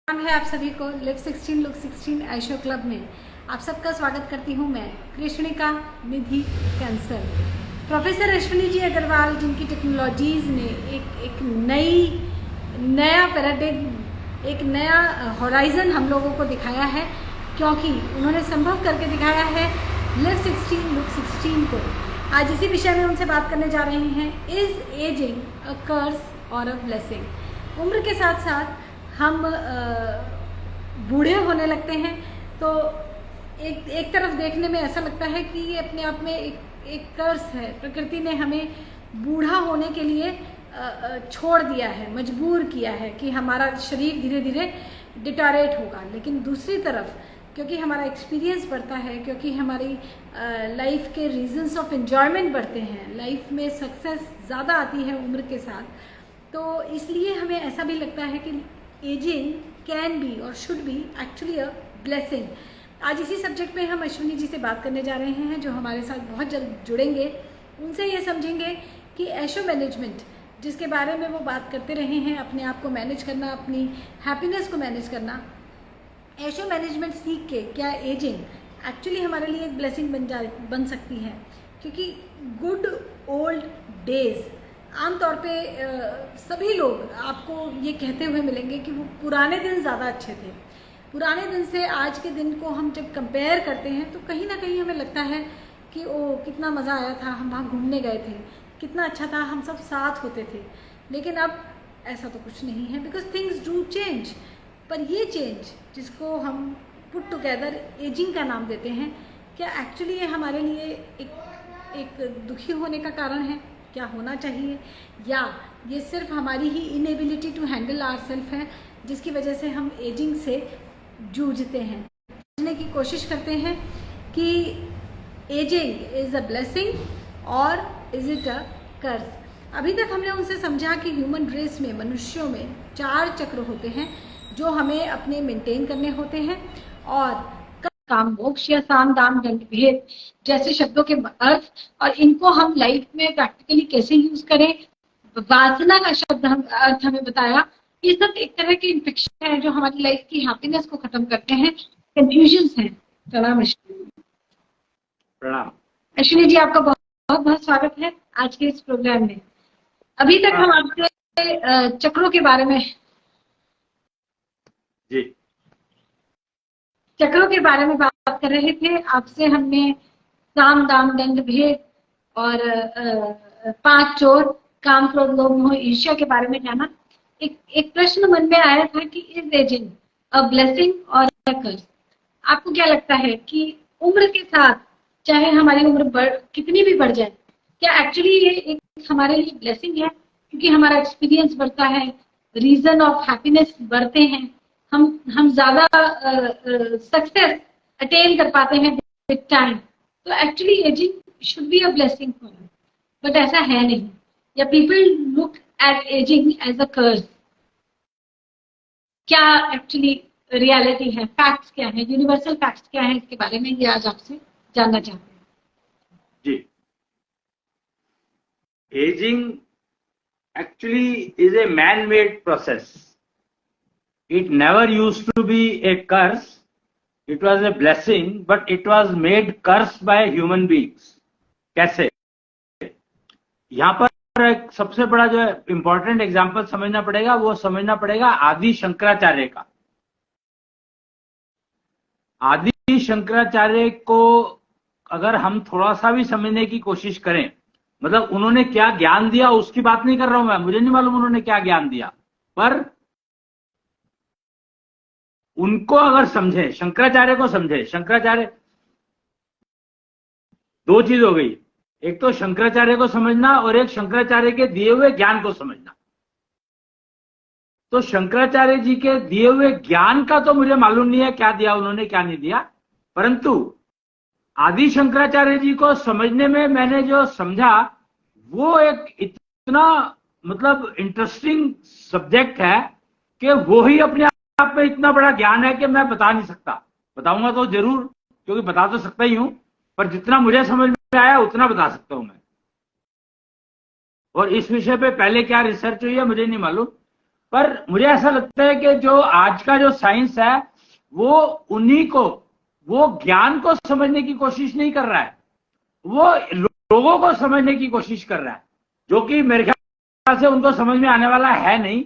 नाम है आप सभी को लिव 16 लुक 16 ऐशो क्लब में आप सबका स्वागत करती हूँ मैं कृष्णिका निधि कैंसर। प्रोफेसर अश्विनी जी अग्रवाल जिनकी टेक्नोलॉजीज़ ने एक नया पैराडिग्म, एक नया हॉराइजन हम लोगों को दिखाया है, क्योंकि उन्होंने संभव करके दिखाया है लिव 16 लुक 16 को। आज इसी विषय में उनसे बात करने जा रहे हैं, इज एजिंग अ कर्स और अ ब्लेसिंग। उम्र के साथ साथ हम बूढ़े होने लगते हैं तो एक तरफ देखने में ऐसा लगता है कि ये अपने आप में एक कर्स है। प्रकृति ने हमें बूढ़ा होने के लिए छोड़ दिया है, मजबूर किया है कि हमारा शरीर धीरे धीरे डिटोरेट होगा। लेकिन दूसरी तरफ क्योंकि हमारा एक्सपीरियंस बढ़ता है, क्योंकि हमारी लाइफ के रीजंस ऑफ एंजॉयमेंट बढ़ते हैं, लाइफ में सक्सेस ज़्यादा आती है उम्र के साथ, तो इसलिए हमें ऐसा भी लगता है कि एजिंग कैन बी और should be actually a blessing. आज इसी सब्जेक्ट में हम अश्विनी जी से बात करने जा रहे हैं, जो हमारे साथ बहुत जल्द जुड़ेंगे। उनसे ये समझेंगे कि ऐशो मैनेजमेंट जिसके बारे में वो बात करते रहे हैं, अपने आप को मैनेज करना, अपनी हैप्पीनेस को मैनेज करना, ऐशो मैनेजमेंट सीख के क्या एजिंग एक्चुअली हमारे लिए एक ब्लेसिंग बन सकती है। क्योंकि गुड ओल्ड डेज, आमतौर पे सभी लोग आपको ये कहते हुए मिलेंगे कि वो पुराने दिन ज़्यादा अच्छे थे। पुराने दिन से आज के दिन को हम जब कंपेयर करते हैं तो कहीं ना कहीं हमें लगता है कि ओ कितना मज़ा आया था, हम वहाँ घूमने गए थे, कितना अच्छा था, हम सब साथ होते थे। लेकिन अब ऐसा तो कुछ नहीं है, बिकॉज थिंग्स डू चेंज। पर ये चेंज जिसको हम पुट टुगेदर एजिंग का नाम देते हैं, क्या एक्चुअली ये हमारे लिए एक दुखी होने का कारण है? क्या होना चाहिए? या ये सिर्फ हमारी ही इनएबिलिटी टू हैंडल आवरसेल्फ है, जिसकी वजह से हम एजिंग से जूझते हैं? समझने की कोशिश करते हैं कि एजिंग इज़ अ ब्लेसिंग और इज इट अ कर्स। अभी तक हमने उनसे समझा कि ह्यूमन रेस में, मनुष्यों में 4 चक्र होते हैं जो हमें अपने मेंटेन करने होते हैं, और काम, मोक्ष या साम दाम दंड भेद जैसे शब्दों के अर्थ, और इनको हम लाइफ में प्रैक्टिकली कैसे यूज करें। वासना का शब्द अर्थ हमें बताया। ये सब एक तरह के इन्फेक्शन है जो हमारी लाइफ की हैप्पीनेस को खत्म करते हैं, कंफ्यूजन्स हैं। प्रणाम अश्विनी। प्रणाम अश्विनी जी, आपका बहुत बहुत स्वागत है आज के इस प्रोग्राम में। अभी तक हम आपसे चक्रों के बारे में चक्रों के बारे में बात कर रहे थे। आपसे हमने साम दाम दंड भेद और 5 चोर, काम क्रोध लोभ मोह ईर्ष्या के बारे में जाना। एक प्रश्न मन में आया था कि इज एजिंग अ ब्लेसिंग और अ कर्स? आपको क्या लगता है कि उम्र के साथ, चाहे हमारी उम्र कितनी भी बढ़ जाए, क्या एक्चुअली ये एक हमारे लिए ब्लेसिंग है? क्योंकि हमारा एक्सपीरियंस बढ़ता है, रीजन ऑफ हैप्पीनेस बढ़ते हैं, हम ज्यादा सक्सेस अटेन कर पाते हैं विद टाइम। तो actually ageing should be a blessing for us, but ऐसा है नहीं, या people look at ageing as a curse. क्या एक्चुअली रियलिटी है, फैक्ट्स क्या है, यूनिवर्सल फैक्ट्स क्या है, इसके बारे में ये आज आपसे जानना चाहते हैं। जी, ageing actually is a man-made process. It never used to be a curse. It was a blessing, but it was made curse by human beings. कैसे? यहाँ पर एक सबसे बड़ा जो इंपॉर्टेंट एग्जाम्पल समझना पड़ेगा, वो समझना पड़ेगा आदि शंकराचार्य का। आदि शंकराचार्य को अगर हम थोड़ा सा भी समझने की कोशिश करें, मतलब उन्होंने क्या ज्ञान दिया उसकी बात नहीं कर रहा हूं मैं, मुझे नहीं मालूम उन्होंने क्या ज्ञान दिया, पर उनको अगर समझे, शंकराचार्य को समझे। शंकराचार्य, 2 चीज हो गई, एक तो शंकराचार्य को समझना और एक शंकराचार्य के दिए हुए ज्ञान को समझना। तो शंकराचार्य जी के दिए हुए ज्ञान का तो मुझे मालूम नहीं है क्या दिया उन्होंने, क्या नहीं दिया, परंतु आदि शंकराचार्य जी को समझने में मैंने जो समझा वो एक इतना मतलब इंटरेस्टिंग सब्जेक्ट है कि वो ही अपने आप में इतना बड़ा ज्ञान है कि मैं बता नहीं सकता। बताऊंगा तो जरूर, क्योंकि बता तो सकता ही हूं, पर जितना मुझे समझ में आया उतना बता सकता हूं मैं। और इस विषय पे पहले क्या रिसर्च हुई है मुझे नहीं मालूम, पर मुझे ऐसा लगता है कि जो आज का जो साइंस है वो उन्हीं को, वो ज्ञान को समझने की कोशिश नहीं कर रहा है, वो लोगों को समझने की कोशिश कर रहा है, जो कि मेरे ख्याल से उनको समझ में आने वाला है नहीं,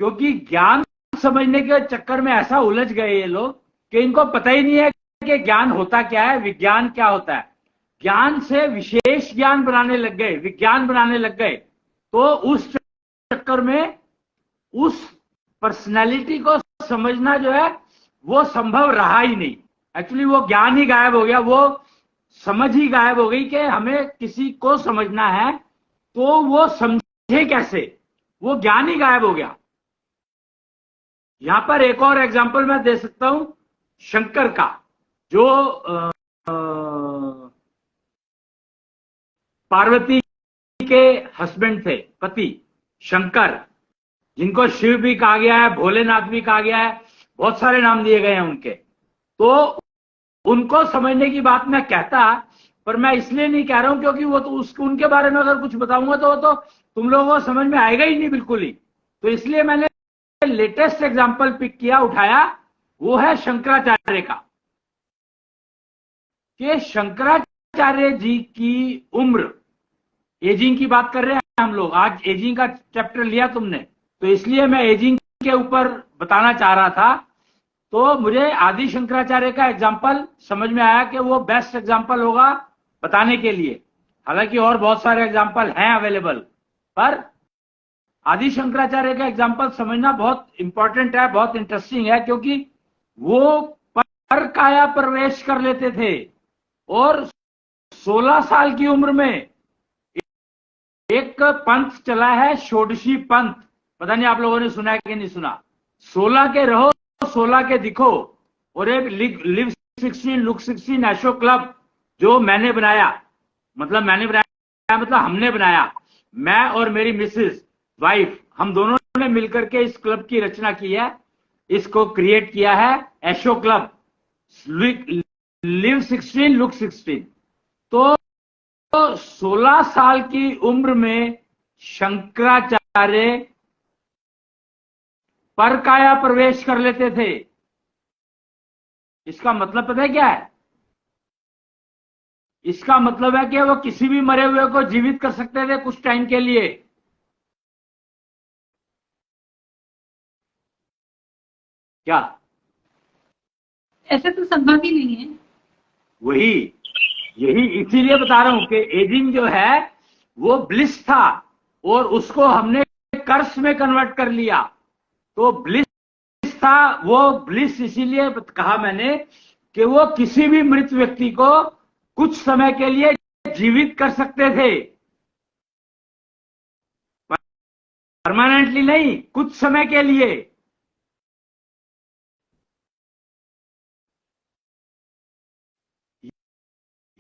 क्योंकि ज्ञान समझने के चक्कर में ऐसा उलझ गए ये लोग कि इनको पता ही नहीं है कि ज्ञान होता क्या है, विज्ञान क्या होता है। ज्ञान से विशेष ज्ञान बनाने लग गए, विज्ञान बनाने लग गए, तो उस चक्कर में उस पर्सनैलिटी को समझना जो है वो संभव रहा ही नहीं। एक्चुअली वो ज्ञान ही गायब हो गया, वो समझ ही गायब हो गई कि हमें किसी को समझना है तो वो समझे कैसे, वो ज्ञान ही गायब हो गया। यहां पर एक और एग्जांपल मैं दे सकता हूं शंकर का, जो पार्वती के हस्बैंड थे, पति शंकर, जिनको शिव भी कहा गया है, भोलेनाथ भी कहा गया है, बहुत सारे नाम दिए गए हैं उनके। तो उनको समझने की बात मैं कहता, पर मैं इसलिए नहीं कह रहा हूं क्योंकि वो तो उनके बारे में अगर कुछ बताऊंगा तो वो तो तुम लोगों को समझ में आएगा ही नहीं बिल्कुल ही। तो इसलिए मैंने लेटेस्ट एग्जांपल पिक किया, उठाया, वो है शंकराचार्य का, कि शंकराचार्य जी की उम्र, एजिंग की बात कर रहे हैं हम लोग, आज एजिंग का चैप्टर लिया तुमने, तो इसलिए मैं एजिंग के ऊपर बताना चाह रहा था। तो मुझे आदि शंकराचार्य का एग्जाम्पल समझ में आया कि वो बेस्ट एग्जाम्पल होगा बताने के लिए। हालांकि और बहुत सारे एग्जाम्पल हैं अवेलेबल, पर आदि शंकराचार्य का एग्जाम्पल समझना बहुत इंपॉर्टेंट है, बहुत इंटरेस्टिंग है, क्योंकि वो पर काया प्रवेश कर लेते थे और 16 साल की उम्र में एक पंथ चला है षोडशी पंथ, पता नहीं आप लोगों ने सुना है कि नहीं सुना। 16 के रहो 16 के दिखो, और एक लिव 16 लुक 16 एशो क्लब जो मैंने बनाया, मतलब हमने बनाया, मैं और मेरी मिसेस वाइफ, हम दोनों ने मिलकर के इस क्लब की रचना की है, इसको क्रिएट किया है, एशो क्लब, लिव 16 लुक 16। तो 16 साल की उम्र में शंकराचार्य पर काया प्रवेश कर लेते थे। इसका मतलब पता है क्या है? इसका मतलब है कि वो किसी भी मरे हुए को जीवित कर सकते थे कुछ टाइम के लिए। क्या ऐसे तो संभव ही नहीं है। वही, यही इसीलिए बता रहा हूं कि एजिंग जो है वो ब्लिस था और उसको हमने कर्स में कन्वर्ट कर लिया। तो ब्लिस था, वो ब्लिस इसीलिए कहा मैंने कि वो किसी भी मृत व्यक्ति को कुछ समय के लिए जीवित कर सकते थे, परमानेंटली नहीं, कुछ समय के लिए।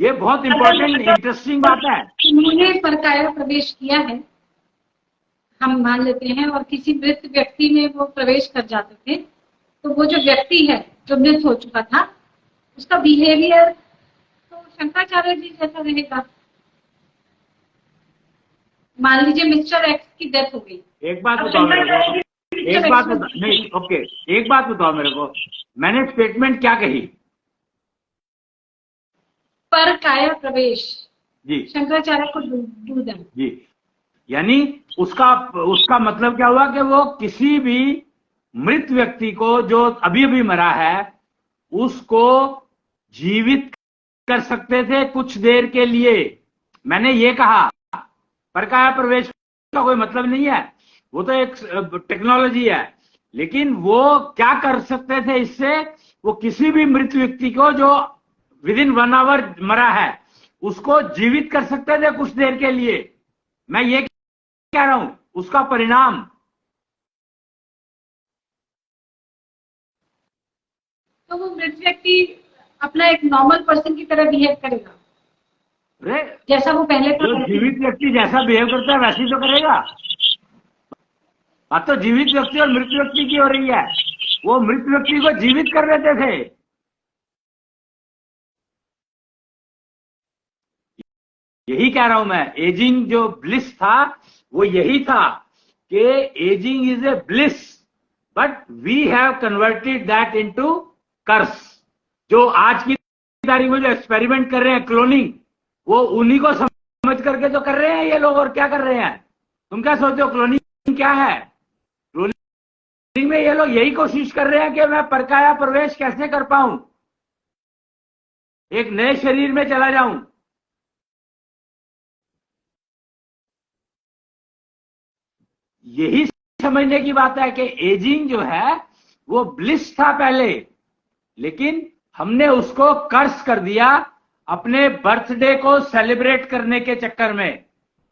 ये बहुत इंपॉर्टेंट इंटरेस्टिंग बात है। उन्होंने परकाया प्रवेश किया है, हम मान लेते हैं, और किसी मृत व्यक्ति में वो प्रवेश कर जाते थे, तो वो जो व्यक्ति है जो मृत हो चुका था, उसका बिहेवियर तो शंकराचार्य जी जैसा रहेगा। मान लीजिए मिस्टर एक्स की डेथ हो गई, एक बात बताओ मेरे को, एक बात बताओ, नहीं ओके, एक बात बताओ मेरे को, मैंने स्टेटमेंट क्या कही? पर काया प्रवेश जी, शंकराचार्य को डू देम जी, यानी उसका मतलब क्या हुआ कि वो किसी भी मृत व्यक्ति को जो अभी अभी मरा है उसको जीवित कर सकते थे कुछ देर के लिए। मैंने ये कहा, परकाया प्रवेश का कोई मतलब नहीं है, वो तो एक टेक्नोलॉजी है, लेकिन वो क्या कर सकते थे इससे, वो किसी भी मृत व्यक्ति को जो विद इन 1 आवर मरा है उसको जीवित कर सकते थे कुछ देर के लिए। मैं ये कह रहा हूं उसका परिणाम। तो वो मृत व्यक्ति अपना एक नॉर्मल पर्सन की तरह बिहेव करेगा, जैसा वो पहले जो जीवित व्यक्ति जैसा बिहेव करता है वैसे ही तो करेगा। बात तो जीवित व्यक्ति और मृत व्यक्ति की हो रही है, वो मृत व्यक्ति को जीवित कर लेते थे। यही कह रहा हूं मैं, एजिंग जो ब्लिस था वो यही था कि ageing is a bliss, but we have converted that into curse. जो आज की तारीख में जो एक्सपेरिमेंट कर रहे हैं क्लोनिंग, वो उन्हीं को समझ करके तो कर रहे हैं ये लोग। और क्या कर रहे हैं? तुम क्या सोचते हो क्लोनिंग क्या है? क्लोनिंग में ये लोग यही कोशिश कर रहे हैं कि मैं परकाया प्रवेश कैसे कर पाऊं, एक नए शरीर में चला जाऊं। यही समझने की बात है कि एजिंग जो है वो ब्लिस था पहले, लेकिन हमने उसको कर्स कर दिया अपने बर्थडे को सेलिब्रेट करने के चक्कर में।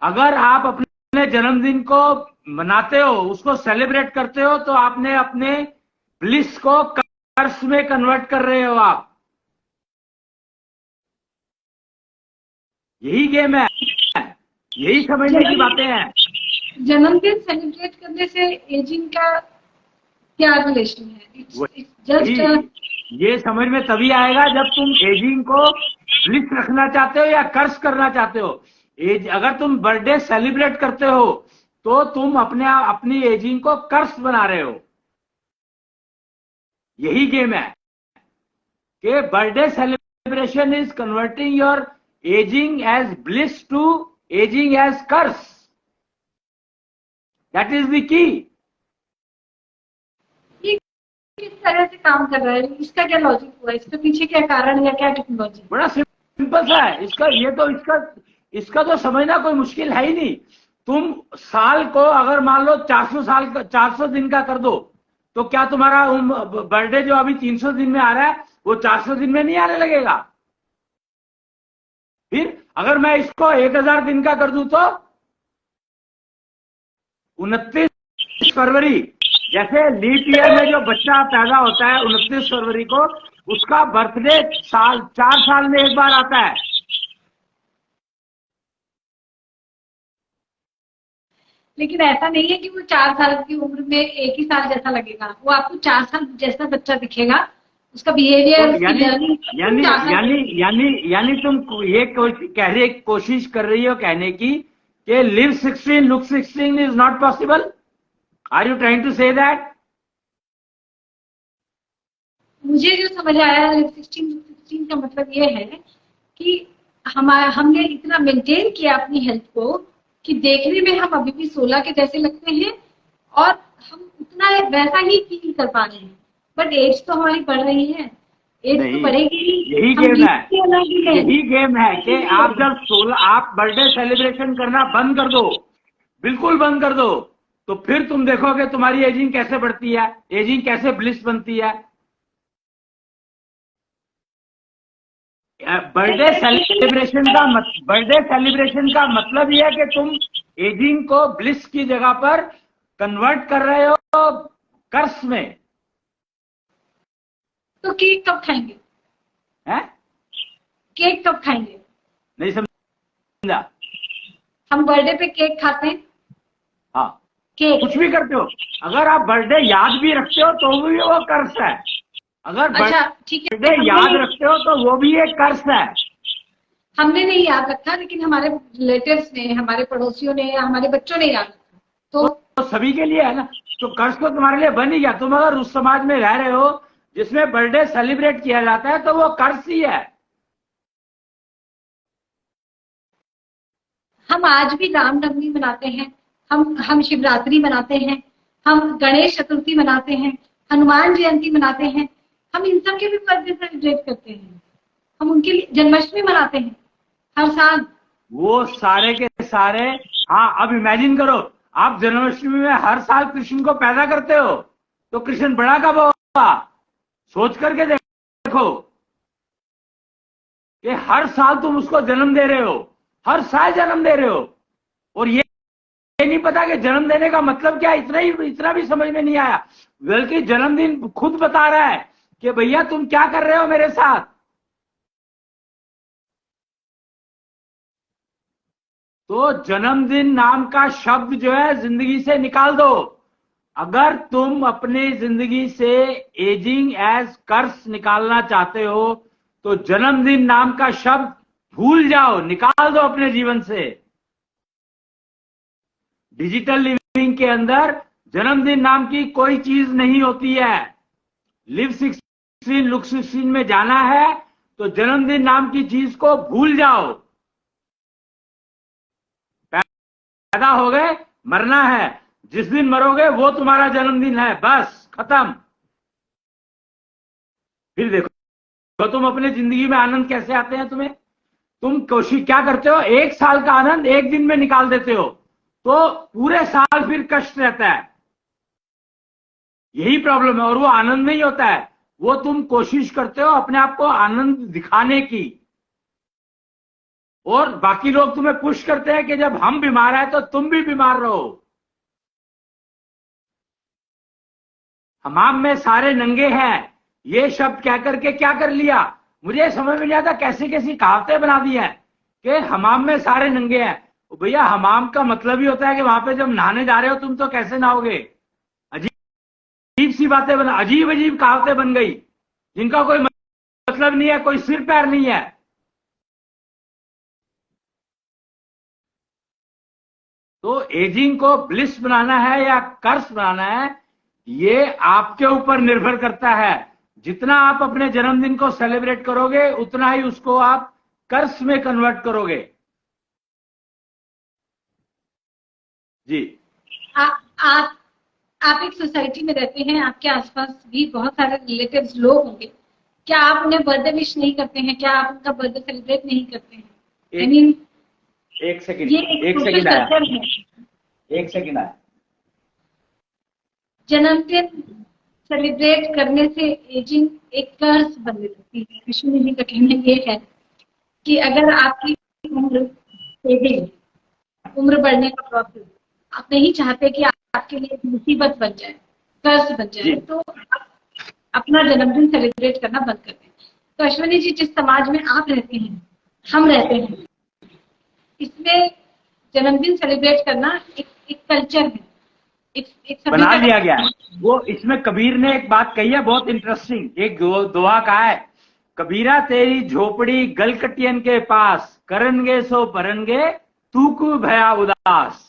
अगर आप अपने जन्मदिन को मनाते हो, उसको सेलिब्रेट करते हो, तो आपने अपने ब्लिस को कर्स में कन्वर्ट कर रहे हो आप। यही गेम है, यही समझने की बातें हैं। जन्मदिन सेलिब्रेट करने से एजिंग का क्या रिलेशन है? जस्ट ये समझ में तभी आएगा जब तुम एजिंग को ब्लिस रखना चाहते हो या कर्स करना चाहते हो। अगर तुम बर्थडे सेलिब्रेट करते हो तो तुम अपनी एजिंग को कर्स बना रहे हो। यही गेम है कि birthday celebration is converting your ageing age bliss to ageing age curse. That is the key. किस तरह से काम कर रहा है? इसका क्या लॉजिक हुआ? इसके पीछे क्या कारण या क्या टेक्नोलॉजी? बड़ा सिंपल सा है इसका। ये तो इसका तो समझना कोई मुश्किल है ही नहीं। तुम साल को अगर मान लो 400 दिन का कर दो, तो क्या तुम्हारा बर्थडे जो अभी 300 दिन में आ रहा है वो 400 दिन में नहीं आने लगेगा? फिर अगर मैं इसको 1000 दिन का कर दूं तो 29 फरवरी, जैसे लीप ईयर में जो बच्चा पैदा होता है 29 फरवरी को, उसका बर्थडे 4 साल में एक बार आता है। लेकिन ऐसा नहीं है कि वो 4 साल की उम्र में एक ही साल जैसा लगेगा। वो आपको 4 साल जैसा बच्चा दिखेगा, उसका बिहेवियर, तो यानी तुम ये कोशिश कर रही हो कहने की कि live 16 look 16 is not possible? Are you trying to say that? मुझे जो समझ आया लिव 16 का मतलब ये है कि हमने इतना मेंटेन किया अपनी हेल्थ को कि देखने में हम अभी भी 16 के जैसे लगते हैं और हम उतना वैसा ही फील कर पा रहे हैं। बट एज तो हमारी बढ़ रही है, एज तो बढ़ेगी। यही गेम है कि आप जब आप बर्थडे सेलिब्रेशन करना बंद कर दो, बिल्कुल बंद कर दो, तो फिर तुम देखोगे तुम्हारी एजिंग कैसे बढ़ती है, एजिंग कैसे ब्लिस बनती है। बर्थडे सेलिब्रेशन का मतलब यह है कि तुम एजिंग को ब्लिस की जगह पर कन्वर्ट कर रहे हो कर्स में। तो केक कब खाएंगे? हैं? केक कब खाएंगे? नहीं समझा। हम बर्थडे पे केक खाते हैं। हाँ, केक कुछ भी करते हो, अगर आप बर्थडे याद भी रखते हो तो भी वो कर्स है। अगर बर्थडे याद रखते हो तो वो भी एक कर्स है। हमने नहीं याद रखा, लेकिन हमारे रिलेटिव्स ने, हमारे पड़ोसियों ने, हमारे बच्चों ने याद रखा, तो सभी के लिए है ना। तो कर्स तो तुम्हारे लिए बन ही गया। तुम अगर उस समाज में रह रहे हो जिसमें बर्थडे सेलिब्रेट किया जाता है तो वो कर्स ही है। हम आज भी रामनवमी मनाते हैं, हम शिवरात्रि मनाते हैं, हम गणेश चतुर्थी मनाते हैं, हनुमान जयंती मनाते हैं। हम इन सब के भी बर्थडे सेलिब्रेट करते हैं। हम उनके लिए जन्माष्टमी मनाते हैं हर साल। वो सारे के सारे। हाँ, अब इमेजिन करो आप जन्माष्टमी में हर साल कृष्ण को पैदा करते हो, तो कृष्ण बड़ा कब होगा? सोच करके देखो कि हर साल तुम उसको जन्म दे रहे हो, हर साल जन्म दे रहे हो, और ये नहीं पता कि जन्म देने का मतलब क्या। इतना भी समझ में नहीं आया। बल्कि जन्मदिन खुद बता रहा है कि भैया तुम क्या कर रहे हो मेरे साथ। तो जन्मदिन नाम का शब्द जो है जिंदगी से निकाल दो। अगर तुम अपनी जिंदगी से एजिंग एज कर्स निकालना चाहते हो तो जन्मदिन नाम का शब्द भूल जाओ, निकाल दो अपने जीवन से। डिजिटल बीइंग के अंदर जन्मदिन नाम की कोई चीज नहीं होती है। लिव 16 लुक 16 में जाना है तो जन्मदिन नाम की चीज को भूल जाओ। पैदा हो गए, मरना है, जिस दिन मरोगे वो तुम्हारा जन्मदिन है, बस खत्म। फिर देखो तुम अपने जिंदगी में आनंद कैसे आते हैं तुम्हें। तुम कोशिश क्या करते हो, 1 साल का आनंद 1 दिन में निकाल देते हो, तो पूरे साल फिर कष्ट रहता है। यही प्रॉब्लम है। और वो आनंद नहीं होता है, वो तुम कोशिश करते हो अपने आप को आनंद दिखाने की, और बाकी लोग तुम्हें पुश करते हैं कि जब हम बीमार हैं तो तुम भी बीमार रहो। हमाम में सारे नंगे हैं, ये शब्द कहकर के क्या कर लिया, मुझे समझ में नहीं आता कैसी कैसी कहावतें बना दी है कि हमाम में सारे नंगे हैं। भैया हमाम का मतलब ही होता है कि वहां पे जब नहाने जा रहे हो तुम तो कैसे नहाओगे। अजीब सी बातें बना, अजीब अजीब कहावतें बन गई जिनका कोई मतलब नहीं है, कोई सिर पैर नहीं है। तो एजिंग को ब्लिस बनाना है या कर्स बनाना है, ये आपके ऊपर निर्भर करता है। जितना आप अपने जन्मदिन को सेलिब्रेट करोगे उतना ही उसको आप कर्स में कन्वर्ट करोगे। जी। आप एक सोसाइटी में रहते हैं, आपके आसपास भी बहुत सारे रिलेटिव्स लोग होंगे, क्या आप उन्हें बर्थडे विश नहीं करते हैं? क्या आप उनका बर्थडे सेलिब्रेट नहीं करते हैं? एक सेकंड, ये एक सेकंड आया, है। एक सेकंड आया। जन्मदिन सेलिब्रेट करने से एजिंग एक कर्ज बनने लगती है। कृष्ण जी का कहना ये है कि अगर आपकी उम्र एजिंग, उम्र बढ़ने का प्रोसेस आप नहीं चाहते कि आपके लिए एक मुसीबत बन जाए, कर्ज बन जाए, तो आप अपना जन्मदिन सेलिब्रेट करना बंद कर दें। तो अश्विनी जी, जिस समाज में आप रहते हैं, हम रहते हैं, इसमें जन्मदिन सेलिब्रेट करना एक कल्चर है, एक बना लिया गया है। वो इसमें कबीर ने एक बात कही है बहुत इंटरेस्टिंग, एक दुआ कहा है, कबीरा तेरी झोपड़ी गलकटियन के पास, करनगे सो परनगे तू को भया उदास।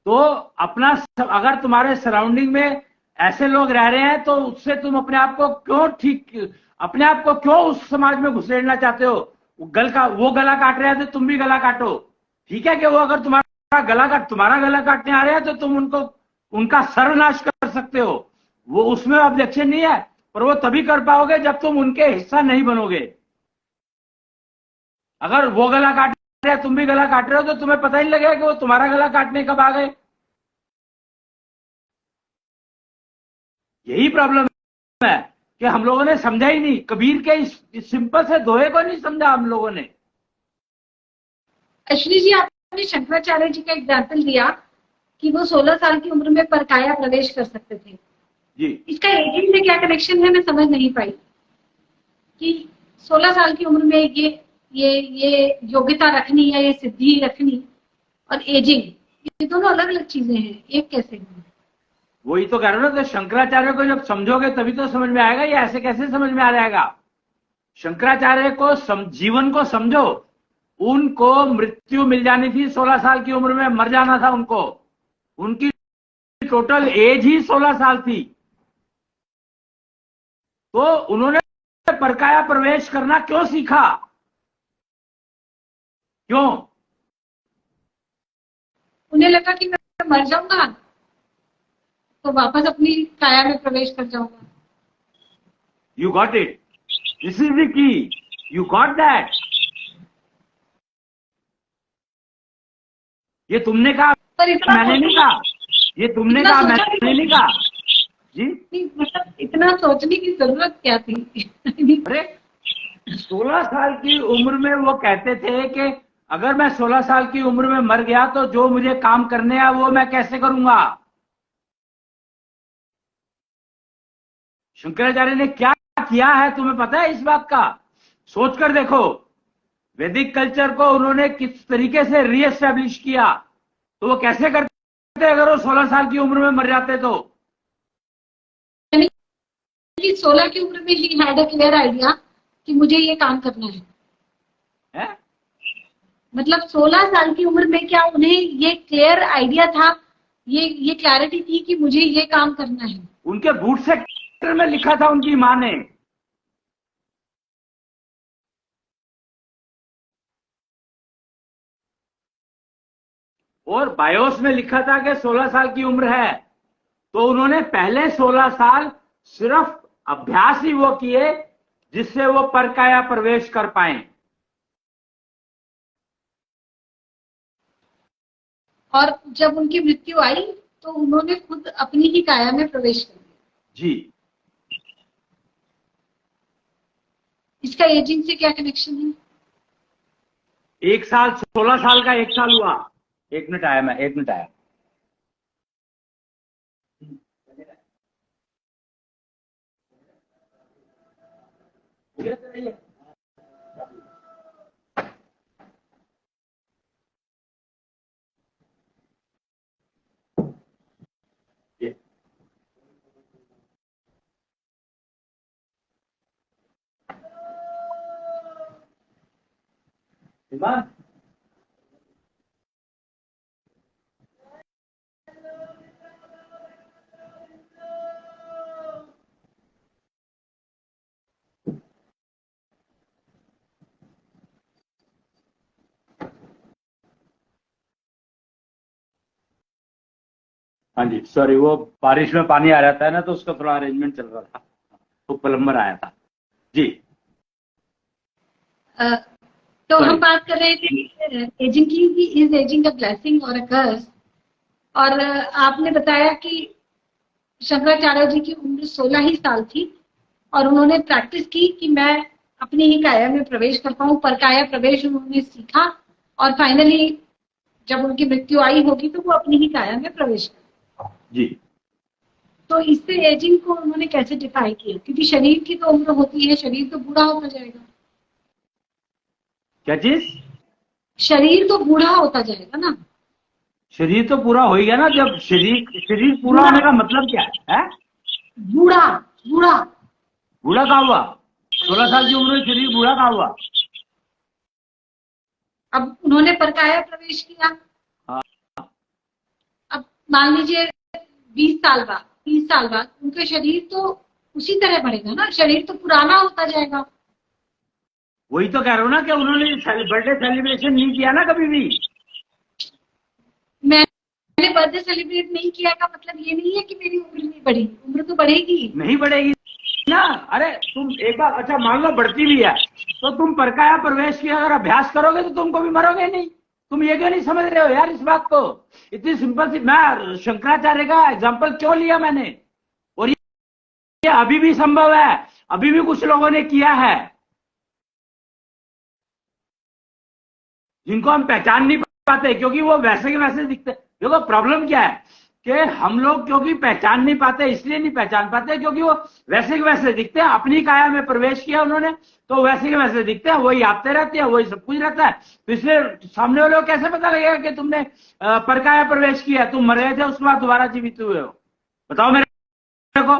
तो अपना अगर तुम्हारे सराउंडिंग में ऐसे लोग रह रहे हैं तो उससे तुम अपने आप को क्यों अपने आप को क्यों उस समाज में घुसेड़ना चाहते हो। वो गला काट रहे हैं तो तुम भी गला काटो। ठीक है कि वो अगर तुम्हारा गला काटने आ रहे हैं तो तुम उनका सर्वनाश कर सकते हो, वो उसमें ऑब्जेक्शन नहीं है, पर वो तभी कर पाओगे जब तुम उनके हिस्सा नहीं बनोगे। अगर वो गला काट रहे हैं तुम भी गला काट रहे हो तो तुम्हें पता ही नहीं लगेगा कि वो तुम्हारा गला काटने कब आ गए। यही प्रॉब्लम है कि हम लोगों ने समझा ही नहीं, कबीर के इस सिंपल से दोहे को नहीं समझा हम लोगों ने। अश्विनी जी, आपने शंकराचार्य जी का एग्जाम्पल दिया कि वो 16 साल की उम्र में परकाया प्रवेश कर सकते थे जी। इसका एजिंग से क्या कनेक्शन है, मैं समझ नहीं पाई कि 16 साल की उम्र में ये योग्यता रखनी है, ये सिद्धि रखनी, और एजिंग, ये दोनों अलग अलग चीजें हैं, एक कैसे है? वही तो कह रहा हूं ना, तो शंकराचार्य को जब समझोगे तभी तो समझ में आएगा, ये ऐसे कैसे समझ में आ जाएगा। शंकराचार्य को जीवन को समझो। उनको मृत्यु मिल जानी थी 16 साल की उम्र में, मर जाना था उनको। उनकी टोटल एज ही 16 साल थी, तो उन्होंने परकाया प्रवेश करना क्यों सीखा, क्यों? उन्हें लगा कि मैं मर जाऊंगा तो वापस अपनी काया में प्रवेश कर जाऊंगा। You got it, this is the की, यू गॉट दैट। ये तुमने कहा, मैंने नहीं कहा, ये तुमने कहा, मैंने नहीं कहा जी। मतलब इतना सोचने की जरूरत क्या थी? अरे 16 साल की उम्र में वो कहते थे कि अगर मैं 16 साल की उम्र में मर गया तो जो मुझे काम करने हैं वो मैं कैसे करूंगा। शंकराचार्य ने क्या किया है तुम्हें पता है इस बात का? सोचकर देखो, वैदिक कल्चर को उन्होंने किस तरीके से रीएस्टैब्लिश किया, तो वो कैसे करते अगर वो 16 साल की उम्र में मर जाते तो? 16 की उम्र में he had a clear idea कि मुझे ये काम करना है। मतलब 16 साल की उम्र में क्या उन्हें ये क्लियर आइडिया था, ये क्लैरिटी थी कि मुझे ये काम करना है? उनके बूट सेक्टर में लिखा था उनकी मां ने, और बायोस में लिखा था कि 16 साल की उम्र है। तो उन्होंने पहले 16 साल सिर्फ अभ्यास ही वो किए जिससे वो परकाया प्रवेश कर पाए। और जब उनकी मृत्यु आई तो उन्होंने खुद अपनी ही काया में प्रवेश कर दिया। जी। इसका एजिंग से क्या कनेक्शन है? 1 साल, 16 साल का 1 साल हुआ। 1 मिनट आया, मैं 1 मिनट आया। हाँ जी, सॉरी, वो बारिश में पानी आ जाता है ना, तो उसका थोड़ा अरेंजमेंट चल रहा था, तो प्लम्बर आया था। जी। तो Sorry. हम बात कर रहे थे एजिंग की, इज एजिंग अ ब्लेसिंग और अ कर्स। और आपने बताया कि शंकराचार्य जी की उम्र 16 ही साल थी और उन्होंने प्रैक्टिस की कि मैं अपनी ही काया में प्रवेश कर पाऊं, पर काया प्रवेश उन्होंने सीखा और फाइनली जब उनकी मृत्यु आई होगी तो वो अपनी ही काया में प्रवेश कर। जी। तो इससे एजिंग को उन्होंने कैसे डिफाइन किया? क्योंकि शरीर की तो उम्र होती है, शरीर तो बूढ़ा होता जाएगा। क्या चीज? शरीर तो बूढ़ा होता जाएगा ना। शरीर तो पूरा हो ही गया ना। जब शरीर पूरा होने का मतलब क्या है? बूढ़ा बूढ़ा बूढ़ा कहाँ हुआ? 16 साल की उम्र में शरीर बूढ़ा कहाँ हुआ? अब उन्होंने परकाया प्रवेश किया। हाँ। अब मान लीजिए 20 साल बाद उनका शरीर तो उसी तरह बढ़ेगा ना, शरीर तो पुराना होता जाएगा। वही तो कह रहा हूँ ना कि उन्होंने बर्थडे सेलिब्रेशन नहीं किया ना कभी भी। मैंने बर्थडे सेलिब्रेट नहीं किया का मतलब ये नहीं है कि मेरी उम्र नहीं बढ़ी, उम्र तो बढ़ेगी। नहीं बढ़ेगी ना। अरे तुम एक बार, अच्छा मान लो बढ़ती भी है, तो तुम परकाया प्रवेश की अगर अभ्यास करोगे तो तुम कभी मरोगे नहीं। तुम ये क्यों नहीं समझ रहे हो यार इस बात को? इतनी सिंपल सी, मैं शंकराचार्य का एग्जाम्पल क्यों लिया मैंने? और ये अभी भी संभव है, अभी भी कुछ लोगों ने किया है जिनको हम पहचान नहीं पाते, क्योंकि वो वैसे के वैसे दिखते। देखो प्रॉब्लम क्या है कि हम लोग क्योंकि पहचान नहीं पाते, इसलिए नहीं पहचान पाते क्योंकि वो वैसे के वैसे दिखते हैं। अपनी काया में प्रवेश किया उन्होंने तो वैसे के वैसे दिखते हैं, वही आते रहते हैं, वही सब कुछ रहता है। तो इसलिए सामने वाले को कैसे पता लगेगा कि तुमने परकाया प्रवेश किया? तुम मर गए थे, उसके बाद दोबारा जीवित हुए हो? बताओ मेरे को।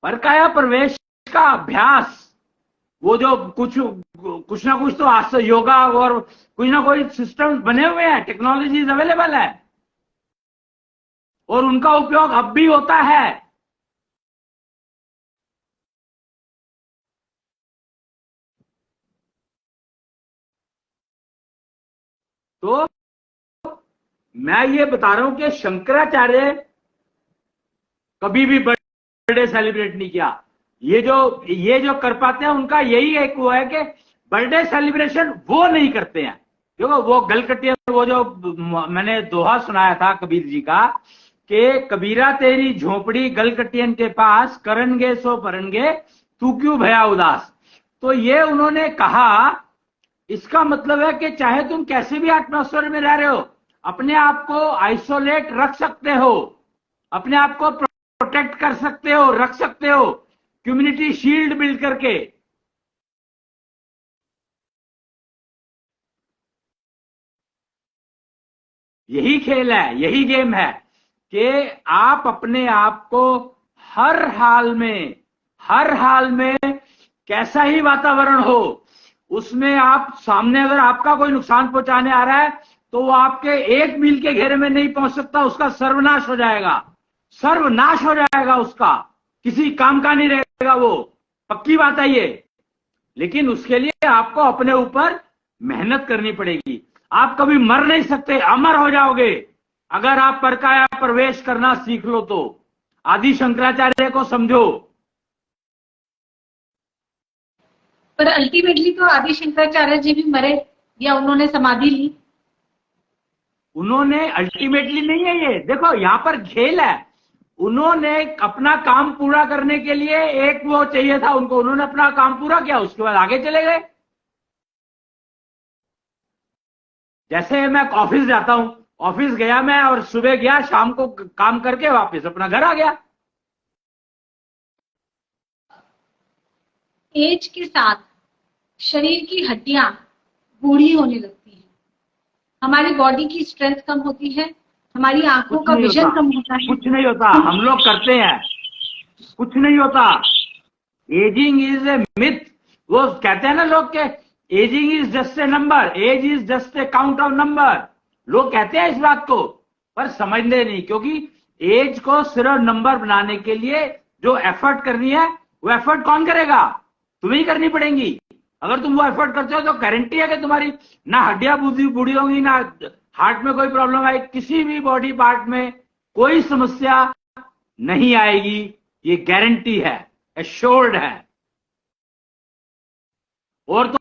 परकाया प्रवेश का अभ्यास, वो जो कुछ ना कुछ तो योगा और कुछ ना कोई सिस्टम बने हुए हैं, टेक्नोलॉजीज अवेलेबल है और उनका उपयोग अब भी होता है। तो मैं ये बता रहा हूं कि शंकराचार्य कभी भी बर्थडे सेलिब्रेट नहीं किया। ये जो कर पाते हैं उनका यही एक वो है कि बर्थडे सेलिब्रेशन वो नहीं करते हैं। देखो वो गलकटिया, वो जो मैंने दोहा सुनाया था कबीर जी का कि कबीरा तेरी झोपड़ी गलकटियन के पास, करनगे सो परनगे तू क्यों भया उदास। तो ये उन्होंने कहा, इसका मतलब है कि चाहे तुम कैसे भी एटमॉस्फेयर में रह रहे हो, अपने आप को आइसोलेट रख सकते हो, अपने आप को प्रोटेक्ट कर सकते हो, रख सकते हो, कम्युनिटी शील्ड बिल्ड करके। यही खेल है, यही गेम है कि आप अपने आप को हर हाल में कैसा ही वातावरण हो, उसमें आप सामने अगर आपका कोई नुकसान पहुंचाने आ रहा है तो वो आपके 1 मील के घेरे में नहीं पहुंच सकता, उसका सर्वनाश हो जाएगा, सर्वनाश हो जाएगा उसका, किसी काम का नहीं रहेगा वो, पक्की बात है ये। लेकिन उसके लिए आपको अपने ऊपर मेहनत करनी पड़ेगी। आप कभी मर नहीं सकते, अमर हो जाओगे अगर आप परकाया प्रवेश करना सीख लो तो। आदि शंकराचार्य को समझो। पर अल्टीमेटली तो आदि शंकराचार्य जी भी मरे या उन्होंने समाधि ली। उन्होंने अल्टीमेटली नहीं है ये, देखो यहां पर खेल है। उन्होंने अपना काम पूरा करने के लिए एक वो चाहिए था उनको, उन्होंने अपना काम पूरा किया, उसके बाद आगे चले गए। जैसे मैं ऑफिस जाता हूं, ऑफिस गया मैं और सुबह गया, शाम को काम करके वापस अपना घर आ गया। एज के साथ शरीर की हड्डियां बूढ़ी होने लगती हैं, हमारी बॉडी की स्ट्रेंथ कम होती है, हमारी आंखों का विजन कम होता है। कुछ नहीं होता, हम लोग करते हैं, कुछ नहीं होता। Ageing is a myth. वो कहते हैं ना लोग के ageing is just a number, age is just a count of number. लोग कहते हैं इस बात को पर समझते नहीं, क्योंकि एज को सिर्फ नंबर बनाने के लिए जो एफर्ट करनी है वो एफर्ट कौन करेगा? तुम्हें ही करनी पड़ेगी। अगर तुम वो एफर्ट करते हो तो गारंटी है कि तुम्हारी ना हड्डियां बूढ़ी होंगी, ना हार्ट में कोई प्रॉब्लम आएगी, किसी भी बॉडी पार्ट में कोई समस्या नहीं आएगी। ये गारंटी है, एश्योर्ड है। और तो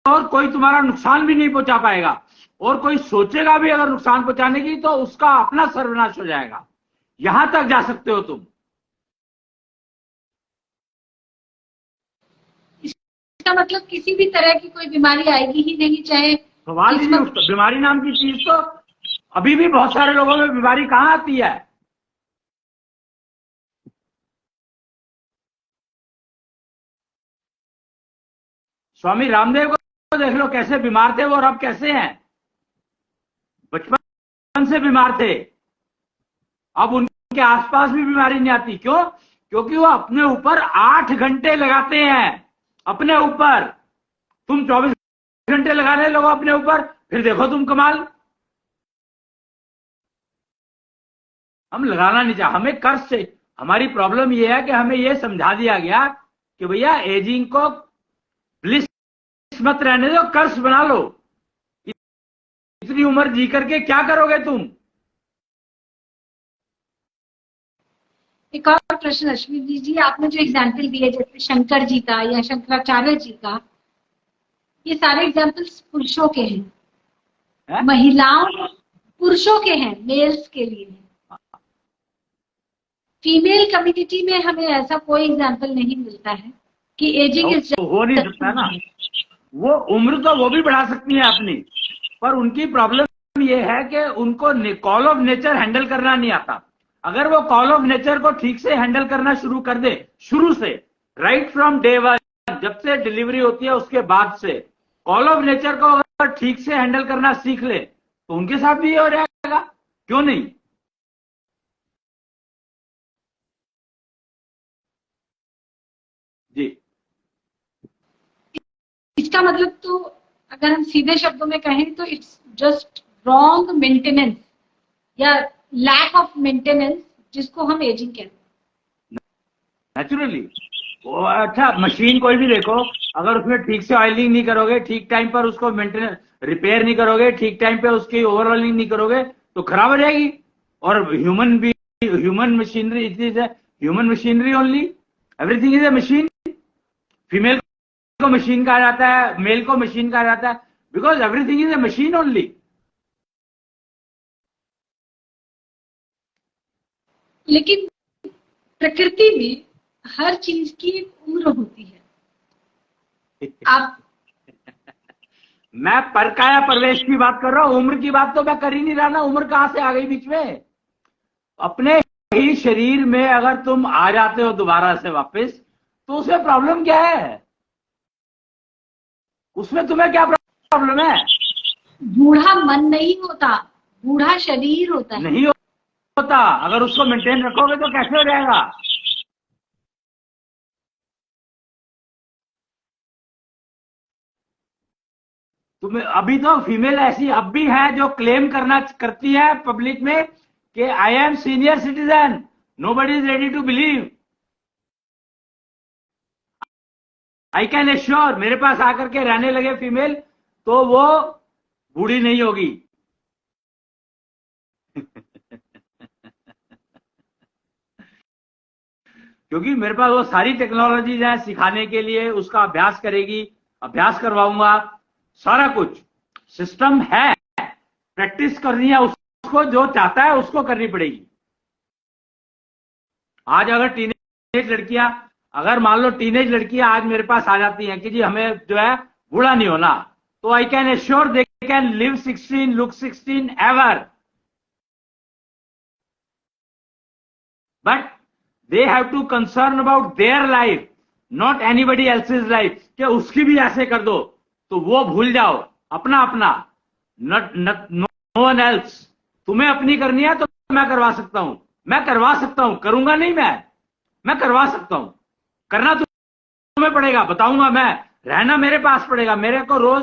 और कोई तुम्हारा नुकसान भी नहीं पहुंचा पाएगा, और कोई सोचेगा भी अगर नुकसान पहुंचाने की तो उसका अपना सर्वनाश हो जाएगा। यहां तक जा सकते हो तुम। इसका मतलब किसी भी तरह की कोई बीमारी आएगी ही नहीं, चाहे सवाल ही नहीं उठता। बीमारी नाम की चीज तो अभी भी बहुत सारे लोगों में बीमारी कहां आती है? स्वामी रामदेव को देख लो, कैसे बीमार थे वो और अब कैसे हैं। बचपन से बीमार थे, अब उनके आसपास भी बीमारी नहीं आती। क्यों? क्योंकि वो अपने ऊपर 8 घंटे लगाते हैं अपने ऊपर। तुम 24 घंटे लगाने लगो अपने ऊपर, फिर देखो तुम कमाल। हम लगाना नहीं चाह, हमें कर्ज से, हमारी प्रॉब्लम यह है कि हमें यह समझा दिया गया कि भैया एजिंग को ब्लिस मत रहने दो, कर्ज बना लो। इतनी उम्र जी करके क्या करोगे तुम? एक और प्रश्न अश्विनी जी, आपने जो एग्जाम्पल दिए जैसे शंकर जी का या शंकराचार्य जी का, ये सारे एग्जाम्पल्स पुरुषों के हैं, महिलाओं पुरुषों के हैं, मेल्स के लिए हैं। फीमेल कम्युनिटी में हमें ऐसा कोई एग्जाम्पल नहीं मिलता है कि एजिंग इज हो नहीं सकता ना। वो उम्र तो वो भी बढ़ा सकती है अपनी, पर उनकी प्रॉब्लम ये है कि उनको कॉल ऑफ नेचर हैंडल करना नहीं आता। अगर वो कॉल ऑफ नेचर को ठीक से हैंडल करना शुरू कर दे, शुरू से, राइट फ्रॉम डे वन, जब से डिलीवरी होती है उसके बाद से कॉल ऑफ नेचर को अगर ठीक से हैंडल करना सीख ले तो उनके साथ भी ये हो जाएगा। क्यों नहीं? जी, इसका मतलब तो अगर हम सीधे शब्दों में कहें तो इट्स जस्ट रॉन्ग मेंटेनेंस या लैक ऑफ मेंटेनेंस, जिसको हम एजिंग कहते हैं। नेचुरली। अच्छा, मशीन कोई भी देखो, अगर उसमें ठीक से ऑयलिंग नहीं करोगे, ठीक टाइम पर उसको मेंटेनेंस रिपेयर नहीं करोगे, ठीक टाइम पे उसकी ओवरऑलिंग नहीं करोगे तो खराब हो जाएगी। और human machinery, it is human machinery only, everything is a machine. Female को मशीन कहा जाता है, मेल को मशीन कहा जाता है, because everything is a machine only. लेकिन प्रकृति में हर चीज की एक उम्र होती है। आप मैं परकाया प्रवेश की बात कर रहा हूं, उम्र की बात तो मैं कर ही नहीं रहा ना। उम्र कहां से आ गई बीच में? अपने ही शरीर में अगर तुम आ जाते हो दोबारा से वापस तो उसमें प्रॉब्लम क्या है? उसमें तुम्हें क्या प्रॉब्लम है? बूढ़ा मन नहीं होता, बूढ़ा शरीर होता है। नहीं होता। अगर उसको मेंटेन रखोगे तो कैसे हो जाएगा? तुम्हें अभी तो फीमेल ऐसी अब भी है जो क्लेम करती है पब्लिक में कि I am senior citizen, nobody is ready to believe. I can assure, मेरे पास आकर के रहने लगे फीमेल तो वो बूढ़ी नहीं होगी। क्योंकि मेरे पास वो सारी टेक्नोलॉजीज है सिखाने के लिए, उसका अभ्यास करेगी, अभ्यास करवाऊंगा, सारा कुछ सिस्टम है। प्रैक्टिस करनी है उसको, जो चाहता है उसको करनी पड़ेगी। आज अगर टीनेज लड़कियां, अगर मान लो टीनेज लड़कियां आज मेरे पास आ जाती हैं कि जी हमें जो है बूढ़ा नहीं होना, तो I can assure they can live 16, look 16 ever, but they have to concern about their life, not anybody else's life. कि उसकी भी ऐसे कर दो तो वो भूल जाओ अपना अपना, नो वन एल्स। तुम्हें अपनी करनी है तो मैं करवा सकता हूं, मैं करवा सकता हूं, करूंगा नहीं मैं करवा सकता हूं। करना तुम्हें पड़ेगा, बताऊंगा मैं, रहना मेरे पास पड़ेगा, मेरे को रोज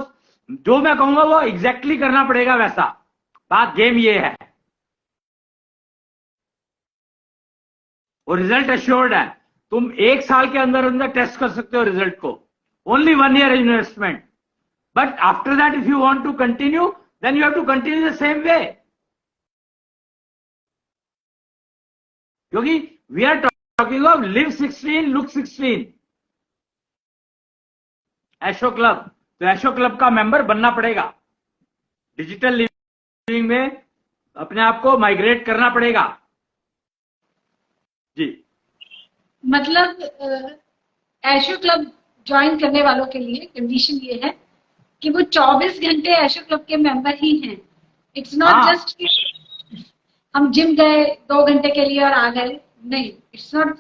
जो मैं कहूंगा वो एग्जैक्टली करना पड़ेगा वैसा। बात गेम ये है, और रिजल्ट एश्योर्ड है। तुम 1 साल के अंदर अंदर टेस्ट कर सकते हो रिजल्ट को, only 1 year investment. But after that if you want to continue then you have to continue the same way, क्योंकि we are talking of live 16, look 16, एशो क्लब। तो एशो क्लब का मेंबर बनना पड़ेगा, डिजिटल लिविंग में अपने आप को माइग्रेट करना पड़ेगा जी। मतलब एशो क्लब ज्वाइन करने वालों के लिए कंडीशन ये है कि वो 24 घंटे एशो क्लब के मेंबर ही हैं। इट्स नॉट जस्ट कि हम जिम गए 2 घंटे के लिए और आ गए, नहीं, it's not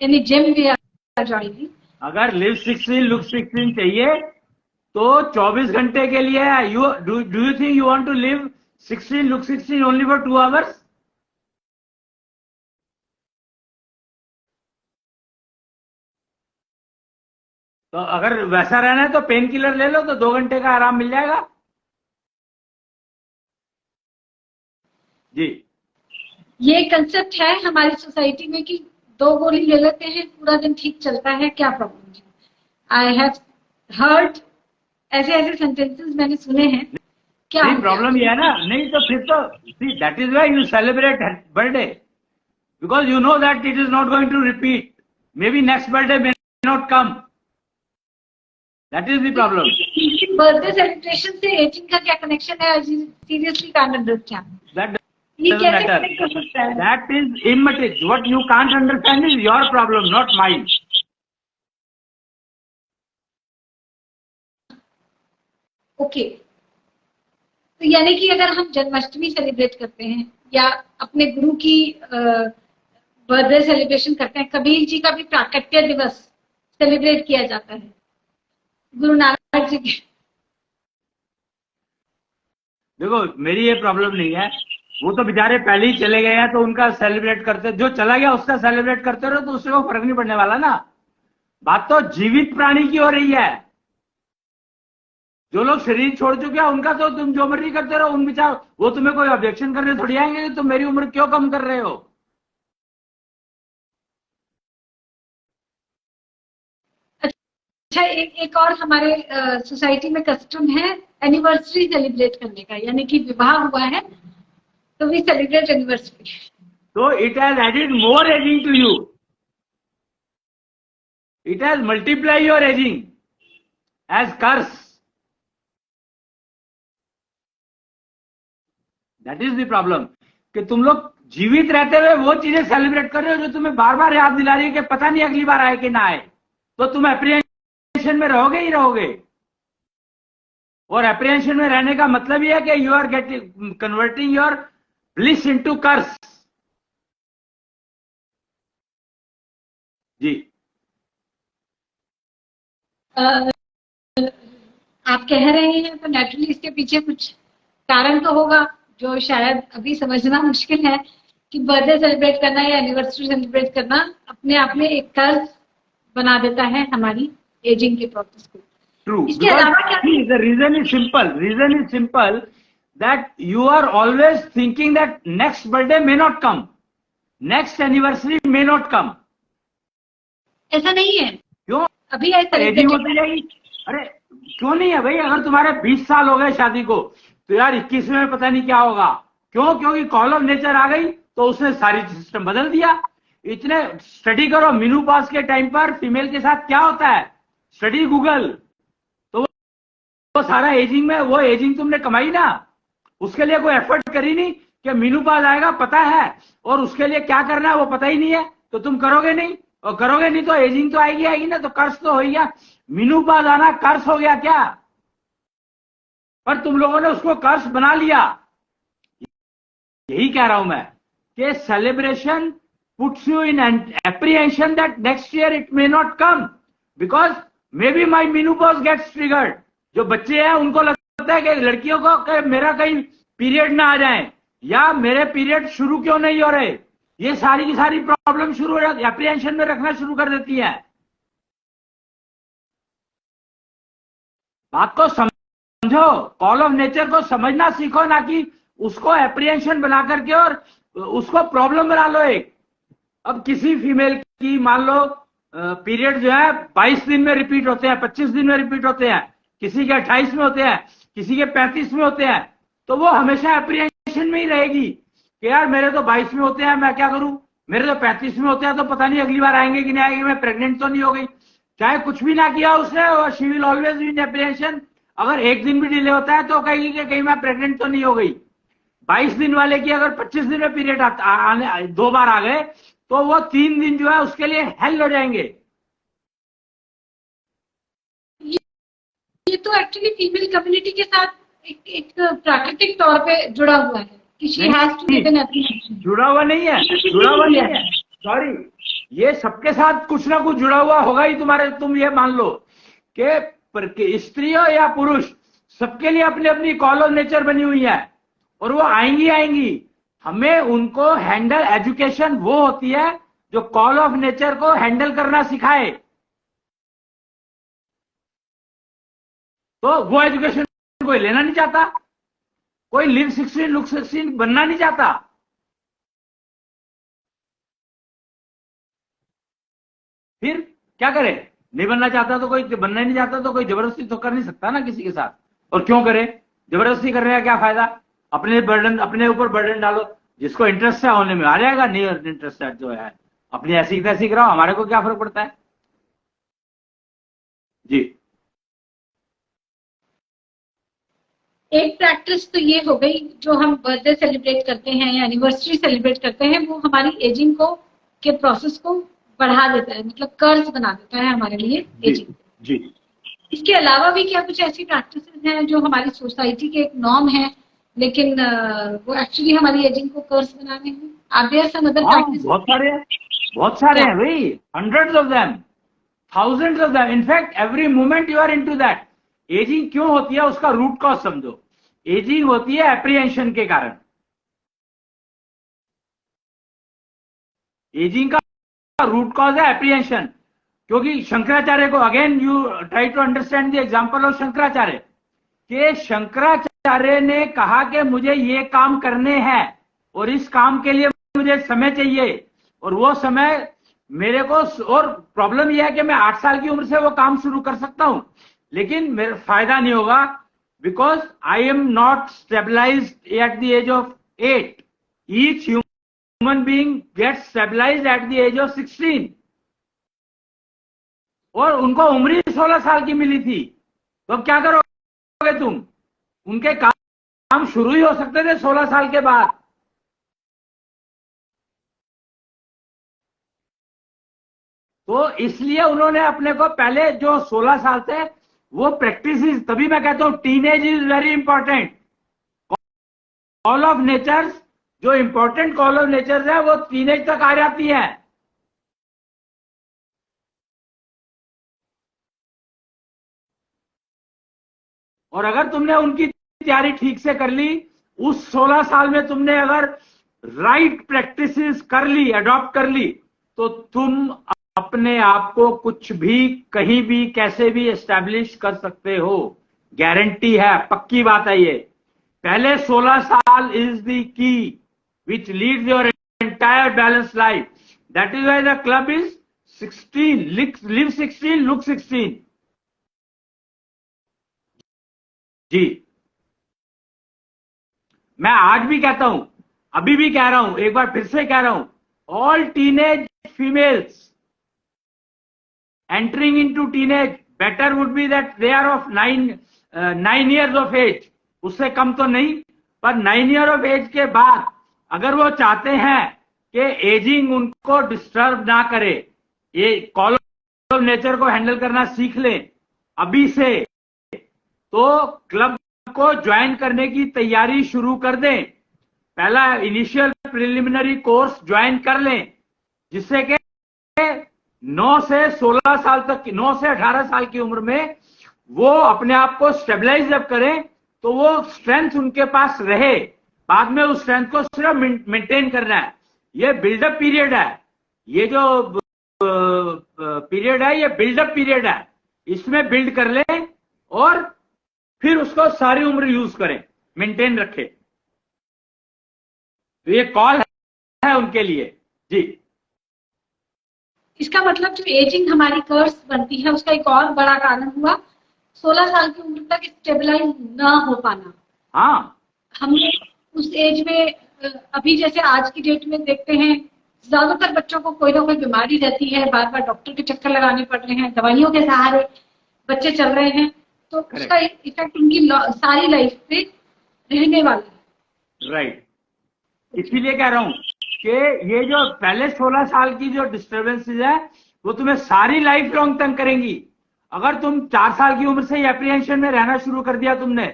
any gym we are joining. अगर लिव 16, लुक 16 चाहिए तो 24 घंटे के लिए do you think you want to live 16, look 16 only for 2 hours? तो अगर वैसा रहना है तो पेन किलर ले लो तो 2 घंटे का आराम मिल जाएगा जी। ये कंसेप्ट है हमारी सोसाइटी में कि 2 गोली ले लेते हैं पूरा दिन ठीक चलता है, क्या प्रॉब्लम है। आई हैव हर्ड ऐसे सेंटेंसेस मैंने सुने हैं। क्या नहीं, प्रॉब्लम ये है ना, नहीं तो फिर तो see that is why you celebrate birthday, because you know that it is not going to repeat, maybe next birthday may not come, that is the problem. Birthday celebration से ageing का क्या connection है? Seriously can't understand. That ये doesn't कैसे matter. connect कर सकता है? That is immaterial. What you can't understand is your problem, not mine. Okay, तो यानी कि अगर हम जन्माष्टमी सेलिब्रेट करते हैं या अपने गुरु की बर्थडे सेलिब्रेशन करते हैं, कबीर जी का भी प्राकट्य दिवस सेलिब्रेट किया जाता है, गुरु नानक जी की। देखो मेरी ये प्रॉब्लम नहीं है, वो तो बेचारे पहले ही चले गए हैं तो उनका सेलिब्रेट करते, जो चला गया उसका सेलिब्रेट करते रहो तो उससे को फर्क नहीं पड़ने वाला ना। बात तो जीवित प्राणी की हो रही है। जो लोग शरीर छोड़ चुके हैं उनका तो तुम जो मर्जी करते रहो, उन विचार वो तुम्हें कोई ऑब्जेक्शन करने थोड़ी आएंगे कि तुम मेरी उम्र क्यों कम कर रहे हो। अच्छा, एक और हमारे सोसाइटी में कस्टम है एनिवर्सरी सेलिब्रेट करने का, यानी कि विवाह हुआ है तो वी सेलिब्रेट एनिवर्सरी। तो it has added more ageing to you, it has multiply your ageing age curse, that is the problem. कि तुम लोग जीवित रहते हुए वो चीजें सेलिब्रेट कर रहे हो जो तुम्हें बार बार याद दिला रही है कि पता नहीं अगली बार आए कि ना आए, तो तुम एप्रिहेंशन में रहोगे ही रहोगे। और एप्रिहेंशन में रहने का मतलब यह है कि you are getting converting your bliss into curse जी। आप कह रहे हैं तो नेचुरली इसके पीछे कुछ कारण तो होगा जो शायद अभी समझना मुश्किल है कि बर्थडे सेलिब्रेट करना या एनिवर्सरी सेलिब्रेट करना अपने आप में एक कर्ज बना देता है हमारी एजिंग के प्रोसेस को। true. इसके अलावा क्या? See, the reason is simple. Reason is simple that you are always thinking that next birthday may not come, next anniversary may not come. ऐसा नहीं है, क्यों? अभी ऐसा एजिंग होती जाएगी। अरे क्यों नहीं है भाई? अगर तुम्हारे 20 साल हो गए शादी को, तो यार 21वें में पता नहीं क्या होगा। क्यों? क्योंकि कॉल ऑफ नेचर आ गई, तो उसने सारी सिस्टम बदल दिया। इतने स्टडी करो, मेनोपॉज के टाइम पर फीमेल के साथ क्या होता है, स्टडी गूगल। तो वो सारा एजिंग में, वो एजिंग तुमने कमाई ना, उसके लिए कोई एफर्ट करी नहीं कि मेनोपॉज आएगा पता है, और उसके लिए क्या करना है वो पता ही नहीं है, तो तुम करोगे नहीं, और करोगे नहीं तो एजिंग तो आएगी ना, तो कर्ज तो हो गया। मेनोपॉज आना कर्ज हो गया क्या? पर तुम लोगों ने उसको कर्ज बना लिया। यही कह रहा हूं मैं कि celebration puts you in apprehension that next year it may not come, because maybe my menopause gets triggered. जो बच्चे हैं उनको लगता है कि लड़कियों को कि मेरा कहीं पीरियड ना आ जाए, या मेरे पीरियड शुरू क्यों नहीं हो रहे, ये सारी की सारी प्रॉब्लम शुरू हो जाती है, एप्रीहेंशन में रखना शुरू कर देती है। बात को समझो, कॉल ऑफ नेचर को समझना सीखो, ना कि उसको एप्रीहेंशन बना करके और उसको प्रॉब्लम बना लो एक। अब किसी फीमेल की मान लो पीरियड जो है 22 दिन में रिपीट होते हैं, 25 दिन में रिपीट होते हैं, किसी के 28 में होते हैं, किसी के 35 में होते हैं, तो वो हमेशा एप्रीहेंशन में ही रहेगी कि यार मेरे तो 22 में होते हैं, मैं क्या करूं, मेरे तो 35 में होते हैं, तो पता नहीं अगली बार आएंगे कि नहीं आएंगे, मैं प्रेग्नेंट तो नहीं हो गई। चाहे कुछ भी ना किया उसने, और she will always be in apprehension. अगर एक दिन भी डिले होता है तो कहेगी कि कहीं मैं प्रेग्नेंट तो नहीं हो गई। 22 दिन वाले की अगर 25 दिन में पीरियड आने 2 बार आ गए, तो वो 3 दिन जो है उसके लिए हेल हो जाएंगे। ये तो एक्चुअली फीमेल कम्युनिटी के साथ एक प्राकृतिक तौर पे जुड़ा हुआ है कि she has to live in apprehension. जुड़ा हुआ नहीं है, जुड़ा हुआ नहीं है, सॉरी, ये सबके साथ कुछ ना कुछ जुड़ा हुआ होगा ही तुम्हारे। तुम ये मान लो कि स्त्रियों या पुरुष सबके लिए अपनी अपनी कॉल ऑफ नेचर बनी हुई है, और वो आएंगी। हमें उनको हैंडल, एजुकेशन वो होती है जो कॉल ऑफ नेचर को हैंडल करना सिखाए। तो वो एजुकेशन कोई लेना नहीं चाहता, कोई लिव 16 लुक 16 बनना नहीं चाहता। फिर क्या करे? नहीं बनना चाहता तो कोई, बनना नहीं चाहता तो कोई जबरदस्ती तो कर नहीं सकता ना किसी के साथ। और क्यों करे? जबरदस्ती करने का क्या फायदा? अपने बर्डन, अपने ऊपर बर्डन डालो। जिसको इंटरेस्ट है होने में आ जाएगा, नहीं इंटरेस्ट है जो है अपनी ऐसी तैसी कराओ, हमारे को क्या फर्क पड़ता है जी। एक प्रैक्टिस तो ये हो गई, जो हम बर्थडे सेलिब्रेट करते हैं या एनिवर्सरी सेलिब्रेट करते हैं, वो हमारी एजिंग को के प्रोसेस को बढ़ा देता है, मतलब कर्ज बना देता है हमारे लिए एजिंग जी। इसके अलावा भी क्या कुछ ऐसी प्रैक्टिसेस हैं जो हमारी सोसाइटी के एक नॉर्म है, लेकिन वो एक्चुअली हमारी एजिंग को कर्ज बना रहे हैं? Are there some other practices? बहुत सारे हैं भाई, hundreds of them, thousands of them. In fact every moment you are into that. Ageing क्यों होती है उसका रूट कॉज समझो। एजिंग होती है एप्रीहेंशन के कारण। एजिंग का रूट कॉज है एप्रीहेंशन। क्योंकि शंकराचार्य को, again you try to understand the example of Shankaracharya, कि शंकराचार्य ने कहा कि मुझे ये काम करने हैं और इस काम के लिए मुझे समय चाहिए, और वो समय मेरे को, और प्रॉब्लम यह है कि मैं 8 साल की उम्र से वो काम शुरू कर सकता हूं, लेकिन मेरा फायदा नहीं होगा, because I am not stabilised at the age of 8। Each human being gets stabilised at the age of 16, और उनको उम्र ही 16 साल की मिली थी। तो अब क्या करोगे तुम? उनके काम शुरू ही हो सकते थे 16 साल के बाद। तो इसलिए उन्होंने अपने को पहले जो 16 साल थे वो प्रैक्टिस, तभी मैं कहता हूं teenage is very important. Call of natures, जो इंपॉर्टेंट कॉल ऑफ नेचर्स है वो टीनेज तक आ जाती है। और अगर तुमने उनकी तैयारी ठीक से कर ली, उस 16 साल में तुमने अगर राइट प्रैक्टिसेस कर ली, अडॉप्ट कर ली, तो तुम अपने आप को कुछ भी कहीं भी कैसे भी एस्टैब्लिश कर सकते हो, गारंटी है, पक्की बात है ये। पहले 16 साल इज द की which leads your entire balance life. That is why the club is 16, live 16, look 16। जी, मैं आज भी कहता हूं, अभी भी कह रहा हूं, एक बार फिर से कह रहा हूं, all teenage females entering into teenage, better would be that they are of 9 years of age, उससे कम तो नहीं, पर 9 year of age के बाद अगर वो चाहते हैं कि एजिंग उनको डिस्टर्ब ना करे, ये कॉल ऑफ नेचर को हैंडल करना सीख लें अभी से, तो क्लब को ज्वाइन करने की तैयारी शुरू कर दें। पहला इनिशियल प्रिलिमिनरी कोर्स ज्वाइन कर लें, जिससे कि 9 से 16 साल तक, 9 से 18 साल की उम्र में वो अपने आप को स्टेबलाइज जब करें तो वो स्ट्रेंथ उनके पास रहे, बाद में उस स्ट्रेंथ को सिर्फ मेंटेन करना है। ये बिल्डअप पीरियड है, ये जो पीरियड है ये बिल्डअप पीरियड है, इसमें बिल्ड कर लें और फिर उसको सारी उम्र यूज करें, मेंटेन रखें। तो ये कॉल है उनके लिए। जी, इसका मतलब जो एजिंग हमारी कर्स बनती है उसका एक और बड़ा कारण हुआ 16 साल की उम्र तक स्टेबलाइज ना हो पाना। हाँ, हम उस एज में अभी जैसे आज की डेट में देखते हैं ज्यादातर बच्चों को कोई ना कोई बीमारी रहती है, बार बार डॉक्टर के चक्कर लगाने पड़ रहे हैं, दवाइयों के सहारे बच्चे चल रहे हैं, तो उसका इफेक्ट उनकी सारी लाइफ पे रहने वाला है। राइट, इसीलिए कह रहा हूं कि ये जो पहले 16 साल की जो डिस्टर्बेंसेज है वो तुम्हें सारी लाइफ लॉन्ग तंग करेंगी। अगर तुम 4 साल की उम्र से ही एप्रीहेंशन में रहना शुरू कर दिया तुमने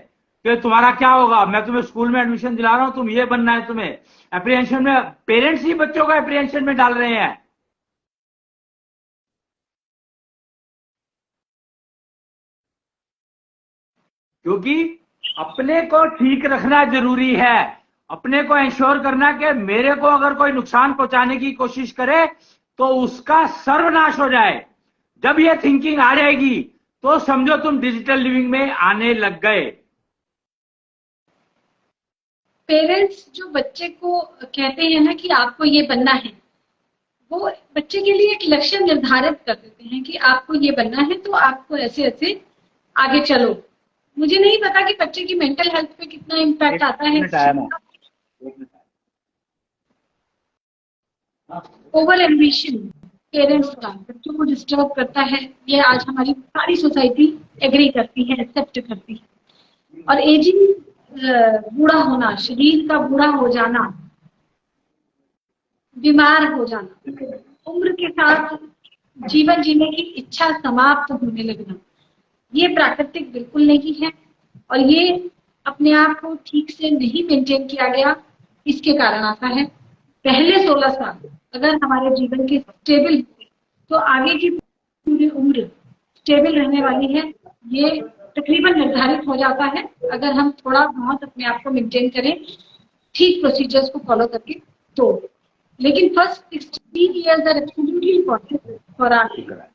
कि तुम्हारा क्या होगा, मैं तुम्हें स्कूल में एडमिशन दिला रहा हूं, तुम ये बनना है, तुम्हें एप्रीहेंशन में, पेरेंट्स ही बच्चों को एप्रीहेंशन में डाल रहे हैं। क्योंकि अपने को ठीक रखना जरूरी है, अपने को इंश्योर करना कि मेरे को अगर कोई नुकसान पहुंचाने की कोशिश करे तो उसका सर्वनाश हो जाए। जब ये थिंकिंग आ जाएगी तो समझो तुम डिजिटल लिविंग में आने लग गए। पेरेंट्स जो बच्चे को कहते हैं ना कि आपको ये बनना है, वो बच्चे के लिए एक लक्ष्य निर्धारित कर देते हैं कि आपको ये बनना है तो आपको ऐसे ऐसे आगे चलो। मुझे नहीं पता कि बच्चे की मेंटल हेल्थ पे कितना इम्पैक्ट आता है। ओवर एम्बिशन पेरेंट्स का बच्चों को डिस्टर्ब करता है, ये आज हमारी सारी सोसाइटी एग्री करती है, एक्सेप्ट करती है। और एजिंग, बूढ़ा होना, शरीर का बूढ़ा हो जाना, बीमार हो जाना, उम्र के साथ जीवन जीने की इच्छा समाप्त होने लगना, ये प्राकृतिक बिल्कुल नहीं है। और ये अपने आप को ठीक से नहीं मेंटेन किया गया, इसके कारण आता है। पहले 16 साल अगर हमारे जीवन के स्टेबल तो आगे की पूरी उम्र स्टेबल रहने वाली है, ये तकरीबन निर्धारित हो जाता है अगर हम थोड़ा बहुत अपने आप को मेंटेन करें, ठीक प्रोसीजर्स को फॉलो करके। तो लेकिन first 16 years are absolutely important for our.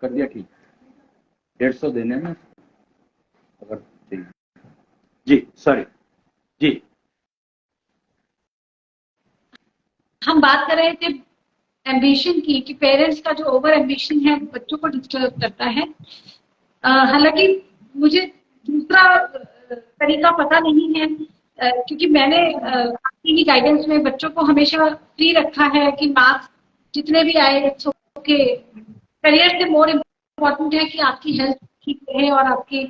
कर दिया ठीक, 150 देने में अगर जी, सॉरी जी, हम बात कर रहे थे एम्बिशन की कि पेरेंट्स का जो ओवर एम्बिशन है बच्चों को डिस्टर्ब करता है। हालांकि मुझे दूसरा तरीका पता नहीं है, क्योंकि मैंने आपकी गाइडेंस में बच्चों को हमेशा फ्री रखा है कि मार्क्स जितने भी आए इट्स ओके, करियर से मोर इम्पोर्टेंट है कि आपकी हेल्थ ठीक रहे और आपकी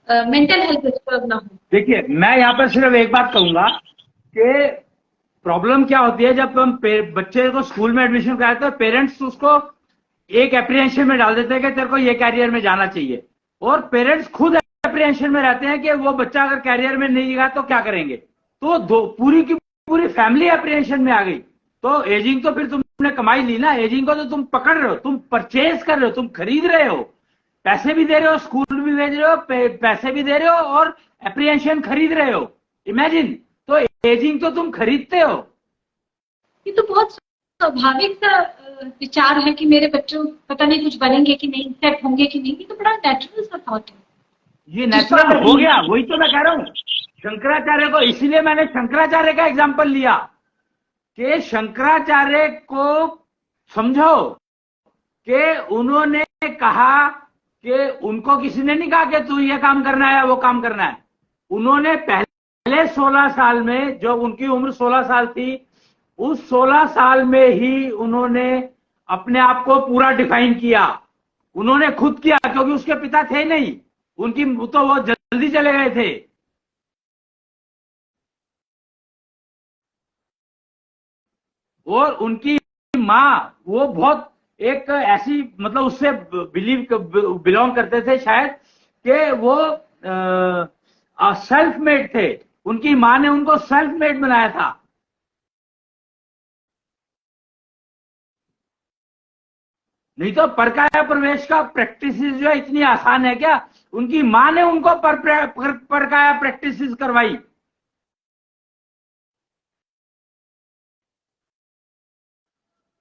मेंटल हेल्थ डिस्टर्ब ना हो। देखिए, मैं यहाँ पर सिर्फ एक बात कहूंगा कि प्रॉब्लम क्या होती है जब हम बच्चे को स्कूल में एडमिशन कराते हैं, पेरेंट्स उसको एक एप्रीहेंशन में डाल देते हैं कि तेरे को ये कैरियर में जाना चाहिए, और पेरेंट्स खुद एप्रीहेंशन में रहते हैं कि वो बच्चा अगर कैरियर में नहीं गया तो क्या करेंगे। तो पूरी की पूरी फैमिली एप्रीहेंशन में आ गई। तो एजिंग तो फिर तुमने कमाई ली ना, एजिंग को तो तुम पकड़ रहे हो, तुम परचेज कर रहे हो, तुम खरीद रहे हो, पैसे भी दे रहे हो, स्कूल भी भेज रहे हो, पैसे भी दे रहे हो और एप्रीहेंशन खरीद रहे हो। इमेजिन, तो एजिंग तो तुम खरीदते हो। ये तो बहुत स्वाभाविक सा विचार है कि मेरे बच्चों पता नहीं कुछ बनेंगे कि नहीं, सेट होंगे कि नहीं, ये तो बड़ा नेचुरल सा थॉट है। ये नेचुरल हो गया, वही तो मैं कह रहा हूं। शंकराचार्य को, इसीलिए मैंने शंकराचार्य का एग्जाम्पल लिया कि शंकराचार्य को समझो कि उन्होंने कहा कि उनको किसी ने नहीं कहा कि तू ये काम करना है वो काम करना है। उन्होंने पहले 16 साल में, जो उनकी उम्र 16 साल थी, उस 16 साल में ही उन्होंने अपने आप को पूरा डिफाइन किया। उन्होंने खुद किया, क्योंकि उसके पिता थे नहीं, उनकी तो वो जल्दी चले गए थे। और उनकी माँ, वो बहुत एक ऐसी, मतलब उससे बिलोंग करते थे शायद, कि वो सेल्फ मेड थे। उनकी माँ ने उनको सेल्फ मेड बनाया था। नहीं तो परकाया प्रवेश का प्रैक्टिस जो है इतनी आसान है क्या? उनकी माँ ने उनको परकाया प्रैक्टिस करवाई।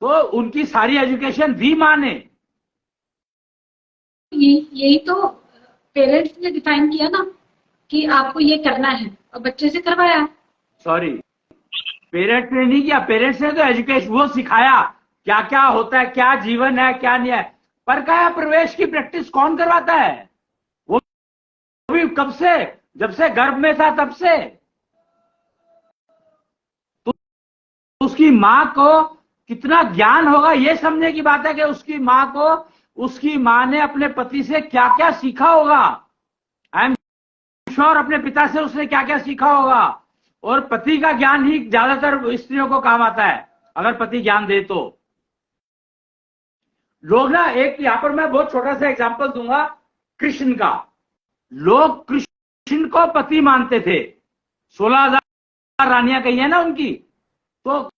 तो उनकी सारी एजुकेशन दी माँ ने। यही तो पेरेंट्स ने डिफाइन किया ना कि आपको ये करना है, और बच्चे से करवाया। सॉरी, पेरेंट्स ने नहीं किया। पेरेंट्स ने तो एजुकेशन वो सिखाया, क्या क्या होता है, क्या जीवन है, क्या नहीं है। परकाया प्रवेश की प्रैक्टिस कौन करवाता है? वो भी कब से? जब से गर्भ में था तब से। तो उसकी माँ को कितना ज्ञान होगा, ये समझने की बात है कि उसकी माँ को, उसकी माँ ने अपने पति से क्या क्या सीखा होगा। आई एम श्योर अपने पिता से उसने क्या क्या सीखा होगा। और पति का ज्ञान ही ज्यादातर स्त्रियों को काम आता है, अगर पति ज्ञान दे तो। लोग ना, एक यहां पर मैं बहुत छोटा सा एग्जांपल दूंगा कृष्ण का। लोग कृष्ण को पति मानते थे। 16,000 रानियां कही है ना उनकी, तो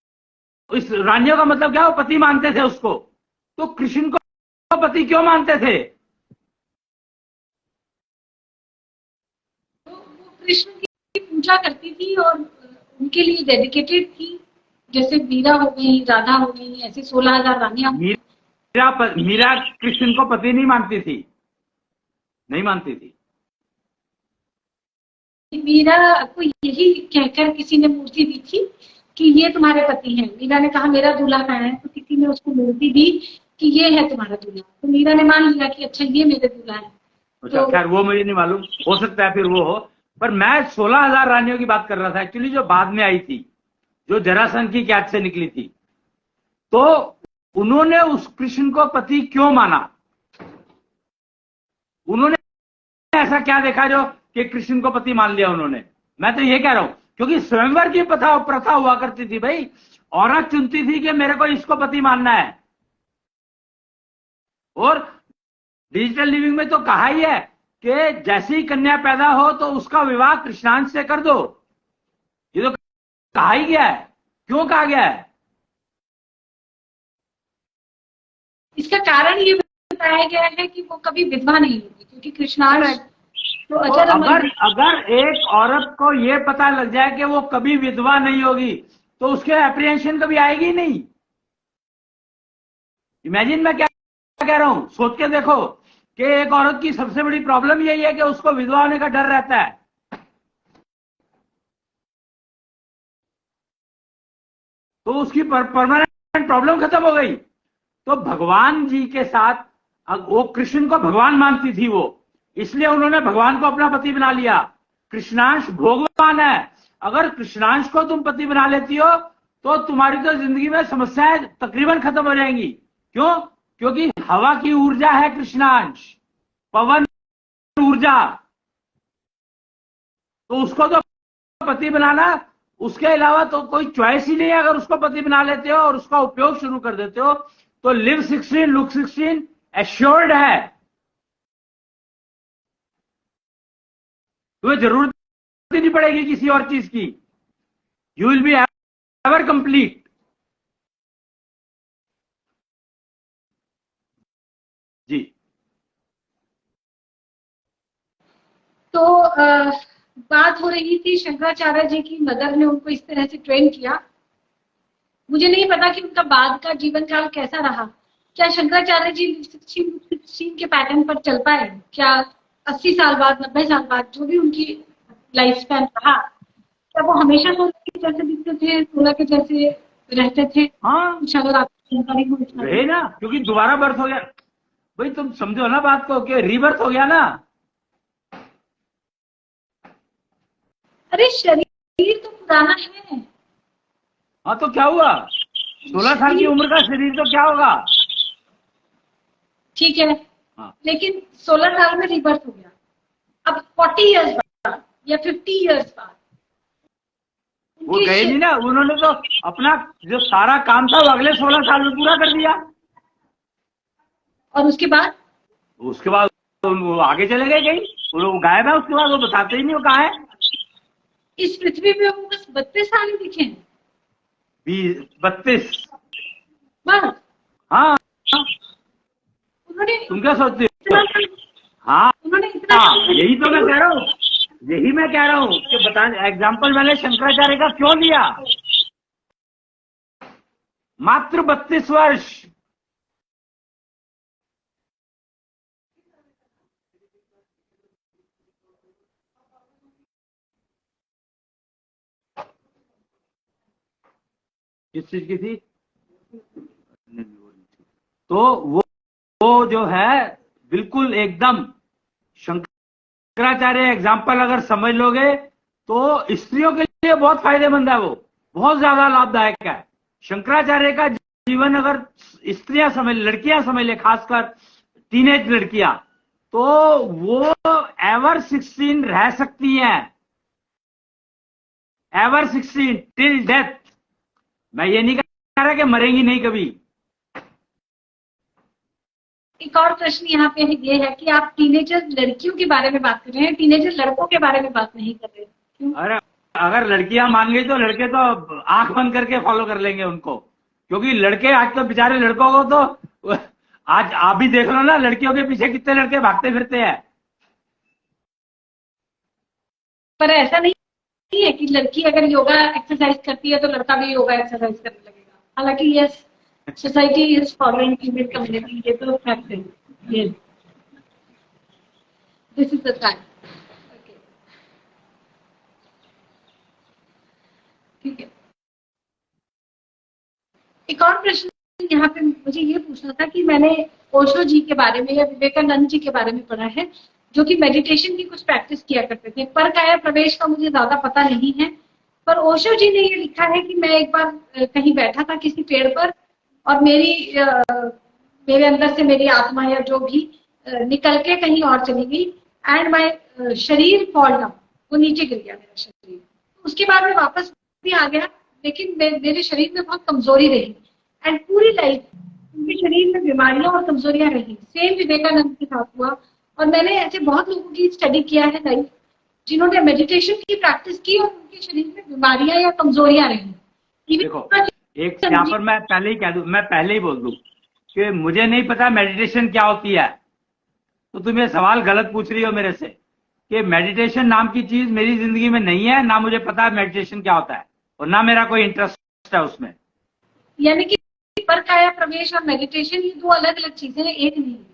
इस रानियों का मतलब क्या, वो पति मानते थे उसको। तो कृष्ण को पति क्यों मानते थे? तो वो कृष्ण की पूजा करती थी और उनके लिए डेडिकेटेड थी। जैसे मीरा हो गई, राधा हो गई, ऐसे 16,000 रानियां। मीरा कृष्ण को पति नहीं मानती थी, नहीं मानती थी। मीरा को यही कहकर किसी ने मूर्ति दी थी कि ये तुम्हारे पति हैं। मीरा ने कहा मेरा दूल्हा कहाँ है, तो किसी ने उसको मूर्ति दी कि ये है तुम्हारा दूल्हा। तो मीरा ने मान लिया कि अच्छा ये मेरे दूल्हा है। अच्छा, खैर वो मुझे नहीं मालूम, हो सकता है फिर वो हो। पर मैं 16,000 रानियों की बात कर रहा था एक्चुअली, जो बाद में आई थी, जो जरासंध की कैद से निकली थी। तो उन्होंने उस कृष्ण को पति क्यों माना? उन्होंने ऐसा क्या देखा जो कि कृष्ण को पति मान लिया उन्होंने? मैं तो ये कह रहा हूं, क्योंकि स्वयंवर की प्रथा हुआ करती थी भाई। औरत चुनती थी कि मेरे को इसको पति मानना है। और डिजिटल लिविंग में तो कहा ही है कि जैसे ही कन्या पैदा हो तो उसका विवाह कृष्णांश से कर दो। ये तो कहा ही गया है। क्यों कहा गया है? इसका कारण ये बताया गया है कि वो कभी विधवा नहीं होगी, क्योंकि कृष्णार्जुन तो अगर एक औरत को ये पता लग जाए कि वो कभी विधवा नहीं होगी, तो उसके एप्रिहेंशन कभी आएगी नहीं। इमेजिन मैं क्या कह रहा हूं, सोच के देखो कि एक औरत की सबसे बड़ी प्रॉब्लम यही है कि उसको विधवा होने का डर रहता है। तो उसकी परमानेंट प्रॉब्लम खत्म हो गई। तो भगवान जी के साथ, वो कृष्ण को भगवान मानती थी वो, इसलिए उन्होंने भगवान को अपना पति बना लिया। कृष्णांश भगवान है। अगर कृष्णांश को तुम पति बना लेती हो तो तुम्हारी तो जिंदगी में समस्याएं तकरीबन खत्म हो जाएंगी। क्यों? क्योंकि हवा की ऊर्जा है कृष्णांश, पवन ऊर्जा। तो उसको तो पति बनाना, उसके अलावा तो कोई चॉइस ही नहीं है। अगर उसको पति बना लेते हो और उसका उपयोग शुरू कर देते हो तो लिव 16 लुक 16 एश्योर्ड है। तुम्हें जरूरत ही नहीं पड़ेगी किसी और चीज की। You will be ever complete. जी। तो बात हो रही थी शंकराचार्य जी की मदर ने उनको इस तरह से ट्रेन किया। मुझे नहीं पता कि उनका बाद का जीवन काल कैसा रहा। क्या शंकराचार्य जी 16 के पैटर्न पर चल पाए? क्या 80 साल बाद, 90 साल बाद, जो भी उनकी लाइफ स्पैन रहा, क्या वो हमेशा 16 के जैसे दिखते थे, 16 के जैसे रहते थे? हाँ कुछ अगर आपको जानकारी हो इस बारे रहे में। ना, क्योंकि दोबारा बर्थ हो गया। भाई तुम समझो ना बात को कि रीबर्थ हो गया ना। अरे शरीर तो पुराना है। हाँ तो क्या हुआ, 16 साल की उम्र का शरीर तो क्या होगा। ठीक है, हाँ लेकिन 16 साल में रिबर्थ हो गया। अब 40 इयर्स बाद या 50 इयर्स बाद वो गए नहीं ना, उन्होंने तो अपना जो सारा काम था वो अगले 16 साल में पूरा कर दिया। और उसके बाद वो आगे चले गए कहीं, वो गायब है। उसके बाद वो बताते ही नहीं वो कहाँ है। इस पृथ्वी पे वो बस 32 साल ही दिखे हैं 32। बस। हाँ उन्होंने तुम क्या सोचते इतना हो। हाँ उन्होंने इतना हाँ यही तो मैं कह रहा हूँ, यही मैं कह रहा हूँ कि बता, एग्जाम्पल मैंने शंकराचार्य का क्यों लिया। मात्र 32 वर्ष। किस चीज की थी। तो वो जो है बिल्कुल एकदम शंकराचार्य एग्जाम्पल अगर समझ लोगे तो स्त्रियों के लिए बहुत फायदेमंद है। वो बहुत ज्यादा लाभदायक है। शंकराचार्य का जीवन अगर स्त्रियां समझ, लड़कियां समझ ले, खासकर टीनेज लड़कियां, तो वो एवर 16 रह सकती हैं। Ever 16 till death. मैं ये नहीं कह रहा कि मरेंगी नहीं कभी। एक और प्रश्न यहाँ पे ये है कि आप टीनेजर लड़कियों के बारे में बात कर रहे हैं, टीनेजर लड़कों के बारे में बात नहीं कर रहे। क्यों? अरे अगर लड़कियां मान गई तो लड़के तो आंख बंद करके फॉलो कर लेंगे उनको, क्योंकि लड़के आज तो बेचारे लड़कों को तो आज आप भी देख लो ना, लड़कियों के पीछे कितने लड़के भागते फिरते हैं। पर ऐसा नहीं है कि लड़की अगर योगा एक्सरसाइज करती है तो लड़का भी योगा एक्सरसाइज करने लगेगा। हालांकि yes, society is following female community, ये तो फैक्ट है। ये दिस इज द फैक्ट। ठीक है, एक और प्रश्न यहाँ पे मुझे ये पूछना था कि मैंने ओशो जी के बारे में या विवेकानंद जी के बारे में पढ़ा है, जो कि मेडिटेशन की कुछ प्रैक्टिस किया करते थे। पर काया प्रवेश का मुझे ज्यादा पता नहीं है, पर ओशो जी ने ये लिखा है कि मैं एक बार कहीं बैठा था किसी पेड़ पर और मेरे अंदर से मेरी आत्मा या जो भी निकल के कहीं और चली गई एंड माय शरीर फॉल डाउन, वो नीचे गिर गया मेरा शरीर। उसके बाद में वापस भी आ गया, लेकिन मेरे शरीर में बहुत कमजोरी रही एंड पूरी लाइफ उनके शरीर में बीमारियां और कमजोरियां रही। सेम विवेकानंद के साथ हुआ। और मैंने ऐसे बहुत लोगों की स्टडी किया है लाइफ, जिन्होंने मेडिटेशन की प्रैक्टिस की और उनके शरीर में बीमारियां या कमजोरियां रही। देखो, एक यहाँ पर मैं पहले ही कह दूं, मैं पहले ही बोल दूं कि मुझे नहीं पता मेडिटेशन क्या होती है। तो तुम ये सवाल गलत पूछ रही हो मेरे से कि मेडिटेशन नाम की चीज मेरी जिंदगी में नहीं है, ना मुझे पता है मेडिटेशन क्या होता है और ना मेरा कोई इंटरेस्ट है उसमें। यानी कि पर काया प्रवेश और मेडिटेशन ये दो अलग अलग चीजें हैं, एक नहीं है।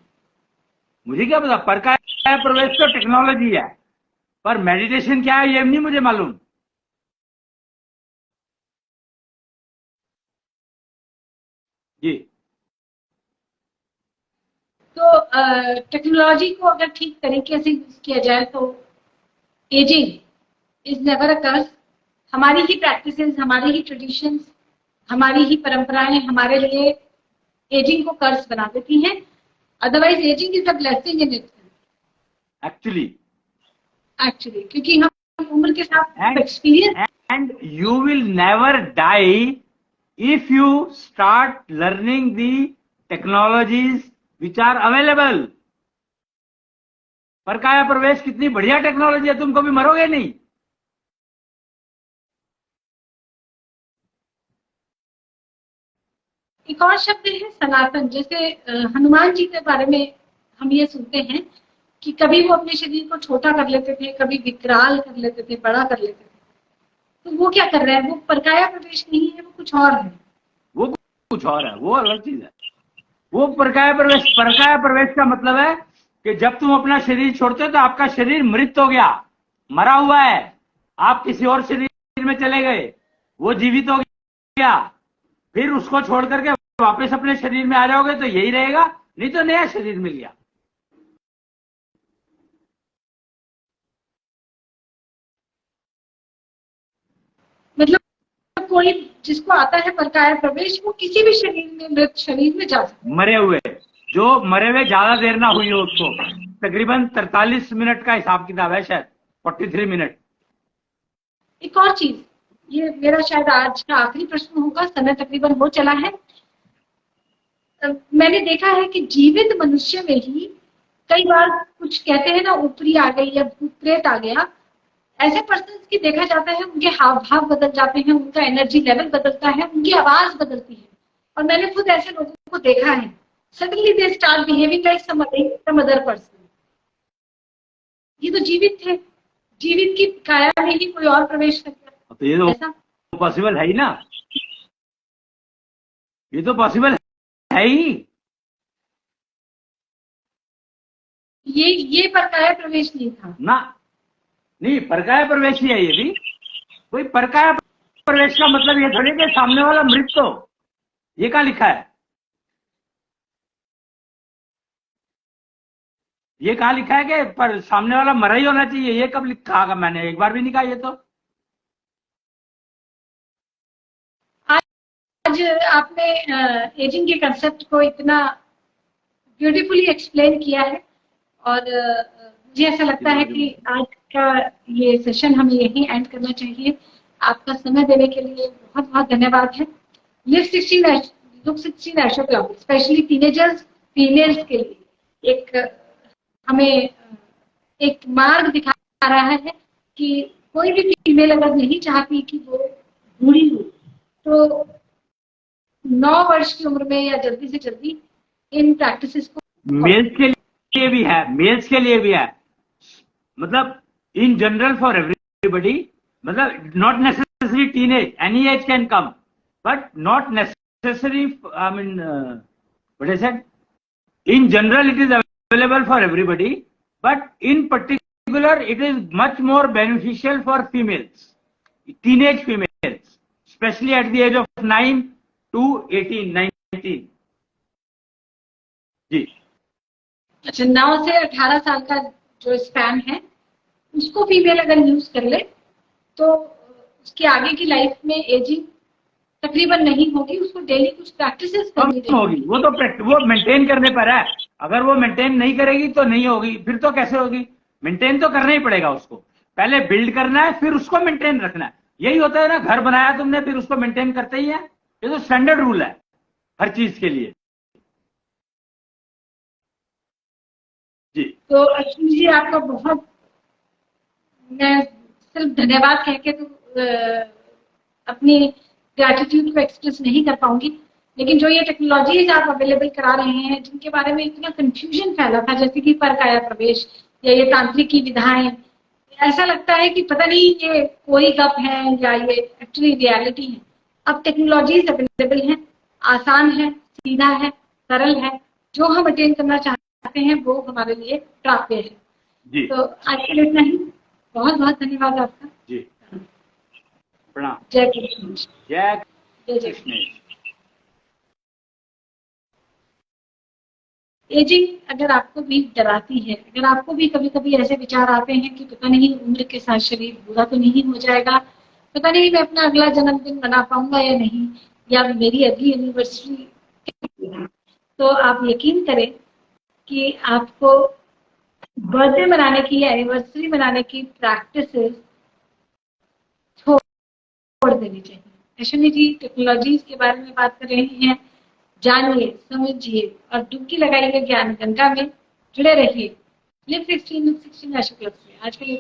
मुझे क्या पता, पर काया प्रवेश तो टेक्नोलॉजी है, पर मेडिटेशन क्या है ये नहीं मुझे मालूम। जी तो टेक्नोलॉजी को अगर ठीक तरीके से यूज किया जाए तो एजिंग इज नेवर अ कर्स। हमारी ही प्रैक्टिसेस, हमारी ही ट्रेडिशंस, हमारी ही परंपराएं हमारे लिए एजिंग को कर्स बना देती हैं। Otherwise ageing is a blessing in it actually क्योंकि हम उम्र के साथ experience and you will never die if you start learning the technologies which are available। पर काया प्रवेश कितनी बढ़िया टेक्नोलॉजी है, तुम कभी मरोगे नहीं। एक और शब्द है सनातन। जैसे हनुमान जी के बारे में हम ये सुनते हैं कि कभी वो अपने शरीर को छोटा कर लेते थे, कभी विकराल कर लेते थे, बड़ा कर लेते थे। तो वो क्या कर रहे हैं? वो परकाया प्रवेश नहीं है, वो कुछ और है। कुछ और है, वो अलग चीज है। वो परकाय प्रवेश का मतलब है कि जब तुम अपना शरीर छोड़ते हो तो आपका शरीर मृत हो गया, मरा हुआ है, आप किसी और शरीर में चले गए, वो जीवित हो गया, फिर उसको छोड़ करके वापस अपने शरीर में आ जाओगे तो यही रहेगा, नहीं तो नया शरीर मिल गया। मतलब कोई जिसको आता है परकाय प्रवेश, वो किसी भी शरीर में, मृत शरीर में जा सकता है। मरे हुए, जो मरे हुए ज्यादा देर ना हुई हो उसको, तकरीबन 43 मिनट का हिसाब किताब है, शायद 43 मिनट। एक और चीज, ये मेरा शायद आज का आखिरी प्रश्न होगा, समय तकरीबन हो चला है। मैंने देखा है कि जीवित मनुष्य में ही कई बार कुछ कहते हैं ना, ऊपरी आ गई या भूत प्रेत आ गया, ऐसे पर्सन की देखा जाता है, उनके हाव भाव बदल जाते हैं, उनका एनर्जी लेवल बदलता है, उनकी आवाज बदलती है। और मैंने खुद ऐसे लोगों को देखा है, suddenly they start behaving like some other person. ये तो जीवित थे, जीवित की काया में ही कोई और प्रवेश कर गया। तो ये तो पॉसिबल है ही ना, ये तो पॉसिबल है ही। ये परकाय प्रवेश नहीं था ना, नहीं, परकाय प्रवेश ही है ये भी। कोई परकाय प्रवेश का मतलब ये थोड़ी कि सामने वाला मृत हो, ये कहाँ लिखा है? ये कहाँ लिखा है कि पर सामने वाला मरा ही होना चाहिए? ये कब लिखा? मैंने एक बार भी नहीं कहा ये तो। आज आपने एजिंग के कंसेप्ट को इतना ब्यूटीफुली एक्सप्लेन किया है, और मुझे ऐसा लगता है कि आज का ये सेशन हमें यहीं एंड करना चाहिए। आपका समय देने के लिए बहुत बहुत धन्यवाद है। लुक 16 एशो क्लब स्पेशली टीनेजर्स, फीमेल्स के लिए एक हमें एक मार्ग दिखा रहा है कि कोई भी फीमेल अगर नहीं चाहती कि वो बूढ़ी हो, तो 9 वर्ष की उम्र में या जल्दी से जल्दी इन प्रैक्टिसेस को, मेल्स के लिए भी है, मेल्स के लिए भी है, मतलब इन जनरल फॉर एवरीबडी, मतलब not necessary teenage, any age can come, but not necessary, I mean what is it, in general it is available for everybody, but in particular it is much more beneficial for females, teenage females, specially at the age of 9 to 18, 19। जी। अच्छा, 9 से 18 साल का जो span है उसको female अगर use कर ले तो उसकी आगे की लाइफ में एजिंग तकरीबन नहीं होगी। उसको डेली कुछ प्रैक्टिसेस करनी होगी, वो तो वो मेंटेन करने पर है। अगर वो मेंटेन नहीं करेगी तो नहीं होगी, फिर तो कैसे होगी? मेंटेन तो करना ही पड़ेगा उसको, पहले बिल्ड करना है फिर उसको मेंटेन रखना है। यही होता है ना, घर बनाया तुमने फिर उसको मेंटेन करते ही है, ये तो स्टैंडर्ड रूल है हर चीज के लिए। जी तो अश्विनी जी, आपका बहुत, मैं सिर्फ धन्यवाद कह के तो अपनी ग्रैटिट्यूड को एक्सप्रेस नहीं कर पाऊंगी, लेकिन जो ये टेक्नोलॉजीज आप अवेलेबल करा रहे हैं, जिनके बारे में इतना कंफ्यूजन फैला था, जैसे कि परकाया प्रवेश या ये तांत्रिकी विधाएं, ऐसा लगता है कि पता नहीं ये कोई गप है या ये एक्चुअली रियलिटी है। अब टेक्नोलॉजीज अवेलेबल हैं, आसान है, सीधा है, सरल है, जो हम अटेन करना चाहते हैं वो हमारे लिए प्राप्य है। जी, तो आज के लिए इतना ही। बहुत बहुत धन्यवाद आपका। जी, प्रणाम। जय कृष्ण। जय जय कृष्ण। एजिंग अगर आपको भी डराती है, अगर आपको भी कभी कभी ऐसे विचार आते हैं कि पता नहीं उम्र के साथ शरीर बुरा तो नहीं हो जाएगा, पता नहीं मैं अपना अगला जन्मदिन मना पाऊंगा या नहीं, या मेरी अगली एनिवर्सरी, तो आप यकीन करें कि आपको बर्थडे मनाने की या एनिवर्सरी मनाने की प्रैक्टिसेस छोड़ देनी चाहिए। अश्विनी जी टेक्नोलॉजीज के बारे में बात कर रहे हैं, जानिए, समझिए और डुबकी लगाइए ज्ञान गंगा में। जुड़े रहिए लिव 16 एशो क्लब से। आज के लिए